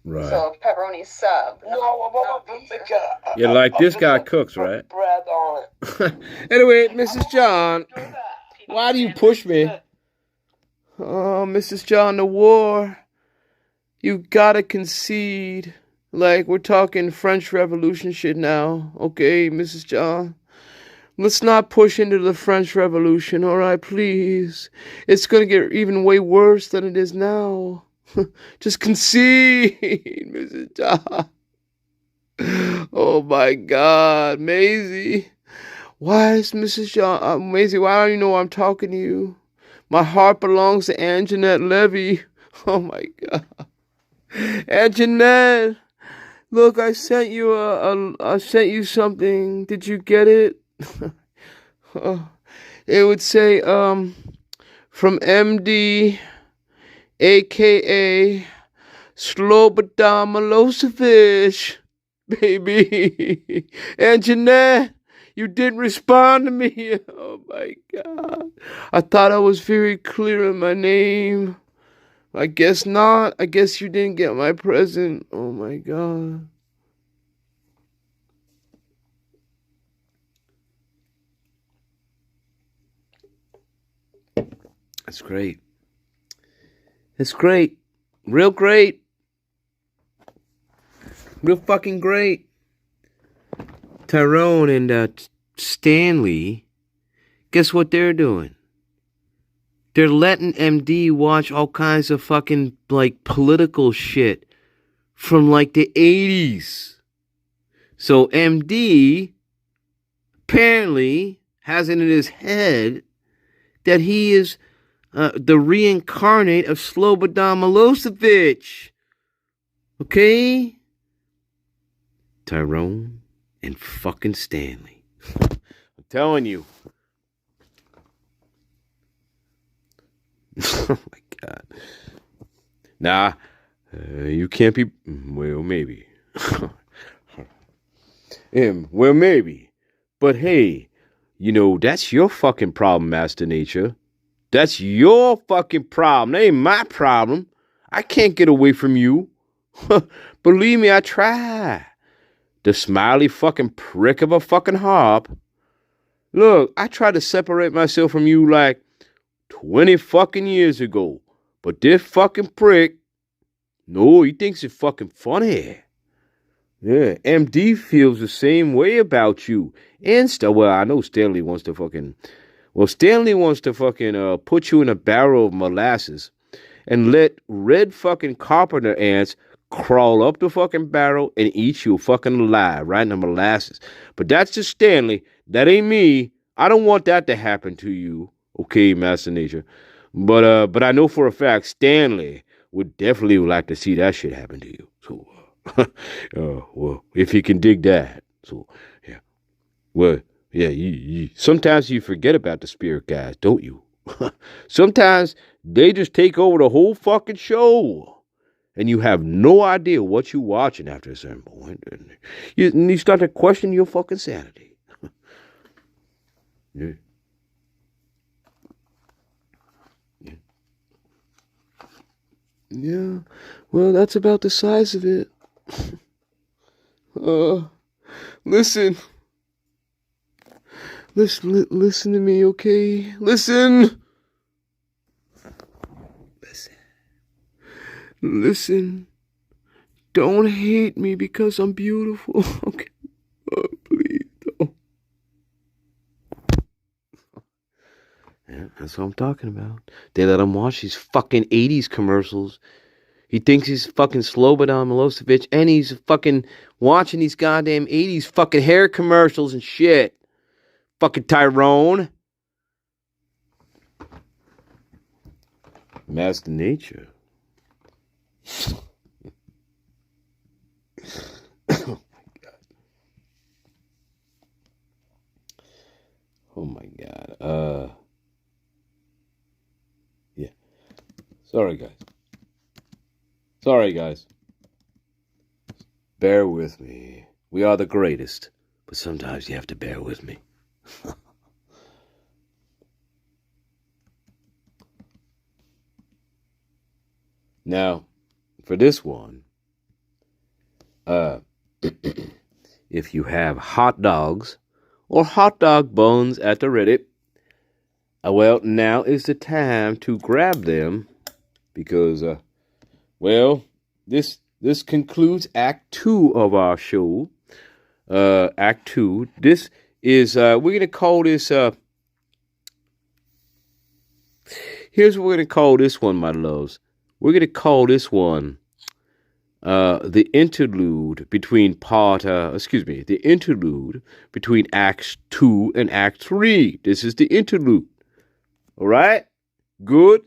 Right. So pepperoni sub. Yeah, like this guy cooks, right? Bread on it. Anyway, Mrs. John, why do you push me? Oh, Mrs. John, the war. You gotta concede. Like, we're talking French Revolution shit now. Okay, Mrs. John? Let's not push into the French Revolution, all right, please. It's gonna get even way worse than it is now. Just concede, Mrs. John. Oh, my God. Maisie. Why is Mrs. John... Maisie, why don't you know I'm talking to you? My heart belongs to Anjanette Levy. Oh, my God. Anjanette. Look, I sent you I sent you something. Did you get it? It would say, from MD, a.k.a. Slobodan Milosevic, baby. And Jeanette, you didn't respond to me. Oh, my God. I thought I was very clear in my name. I guess not. I guess you didn't get my present. Oh, my God. That's great. It's great. Real great. Real fucking great. Tyrone and Stanley, guess what they're doing? They're letting MD watch all kinds of fucking, like, political shit from, like, the 80s. So MD apparently has it in his head that he is the reincarnate of Slobodan Milosevic. Okay? Tyrone and fucking Stanley. I'm telling you. Oh my God. Nah, you can't be. Well, maybe. Well, maybe. But hey, you know, that's your fucking problem, Master Nature. That's your fucking problem. That ain't my problem. I can't get away from you. Believe me, I try. The smiley fucking prick of a fucking harp. Look, I tried to separate myself from you like 20 fucking years ago. But this fucking prick, no, he thinks it's fucking funny. Yeah, MD feels the same way about you. And well, I know Stanley wants to fucking... Well, Stanley wants to fucking put you in a barrel of molasses and let red fucking carpenter ants crawl up the fucking barrel and eat you fucking alive right in the molasses. But that's just Stanley. That ain't me. I don't want that to happen to you. Okay, Master Nature. But I know for a fact Stanley would definitely like to see that shit happen to you. So, well, if he can dig that. So, yeah. Well, yeah, sometimes you forget about the spirit guys, don't you? Sometimes they just take over the whole fucking show. And you have no idea what you're watching after a certain point. And you start to question your fucking sanity. Yeah. Yeah. Yeah. Well, that's about the size of it. Listen. Listen to me, okay? Listen. Listen. Don't hate me because I'm beautiful. Okay. Oh, please don't. Yeah, that's what I'm talking about. They let him watch these fucking 80s commercials. He thinks he's fucking Slobodan Milosevic, and he's fucking watching these goddamn 80s fucking hair commercials and shit. Fucking Tyrone. Master Nature. Oh my God. Oh my God. Yeah. Sorry, guys. Bear with me. We are the greatest, but sometimes you have to bear with me. Now, for this one, if you have hot dogs or hot dog buns at the Reddit, well, now is the time to grab them because, well, this concludes Act 2 of our show. Act 2. This is, we're going to call this, here's what we're going to call this one, my loves. We're going to call this one the interlude between the interlude between Acts 2 and Act 3. This is the interlude. All right? Good.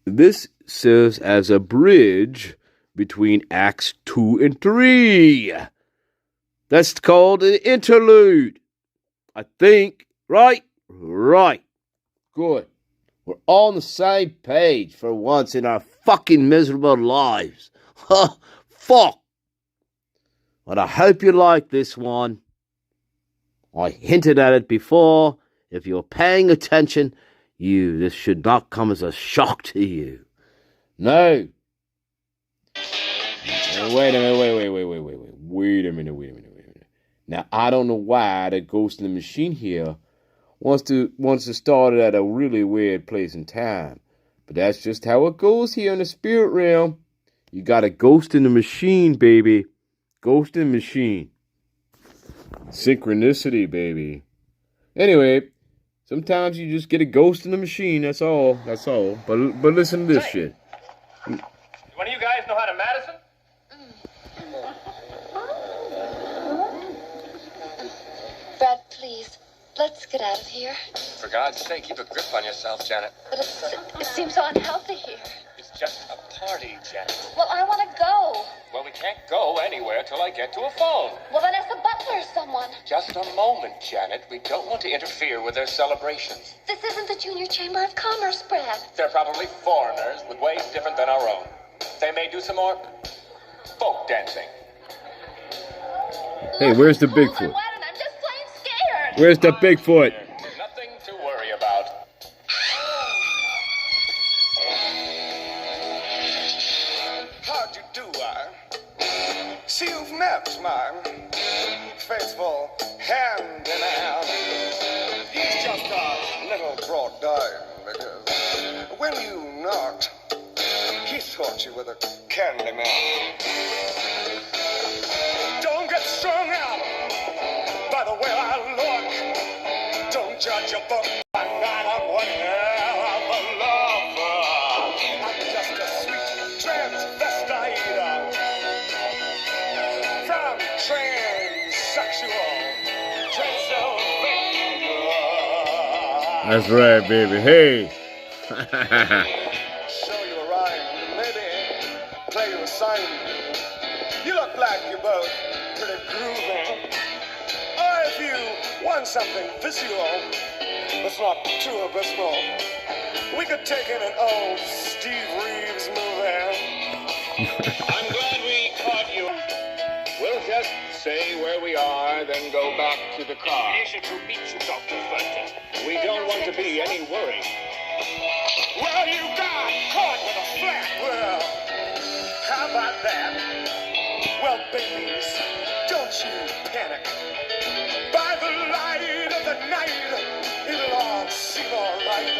This serves as a bridge between Acts 2 and 3. That's called the interlude. I think. Right? Right. Good. We're all on the same page for once in our fucking miserable lives. Fuck. But I hope you like this one. I hinted at it before. If you're paying attention, this should not come as a shock to you. No. Wait a minute. Now, I don't know why the ghost in the machine here wants to start it at a really weird place and time. But that's just how it goes here in the spirit realm. You got a ghost in the machine, baby. Ghost in the machine. Synchronicity, baby. Anyway, sometimes you just get a ghost in the machine, that's all. But listen to this shit. Do one of you guys know how to Madison? Please, let's get out of here. For God's sake, keep a grip on yourself, Janet. But it seems so unhealthy here. It's just a party, Janet. Well, I want to go. Well, we can't go anywhere till I get to a phone. Well, then ask the butler or someone. Just a moment, Janet. We don't want to interfere with their celebrations. This isn't the Junior Chamber of Commerce, Brad. They're probably foreigners with ways different than our own. They may do some more folk dancing. Hey, where's the I'm Bigfoot? wet and I'm just plain scared. Where's the Bigfoot? Nothing to worry about. How do you do, See, you've met my faithful hand in hand. He's just a little brought down because when you knocked, he thought you were the candy man. Don't get strung out by the way I look. Don't judge a book by night. I'm one hell of a lover. I'm just a sweet transvestite from transsexual Transylvania. That's right, baby. Hey. Show you a rhyme, maybe play you a sign. You look like you're both pretty groovy. Or if you want something visual that's not too abysmal, we could take in an old Steve Reeves movie. I'm glad we caught you. We'll just say where we are, then go back to the car. We don't want to be any worry. Well, you got caught with a flat. Well, how about that? Well, babies, don't you panic. By the light of the night, it'll all seem all right.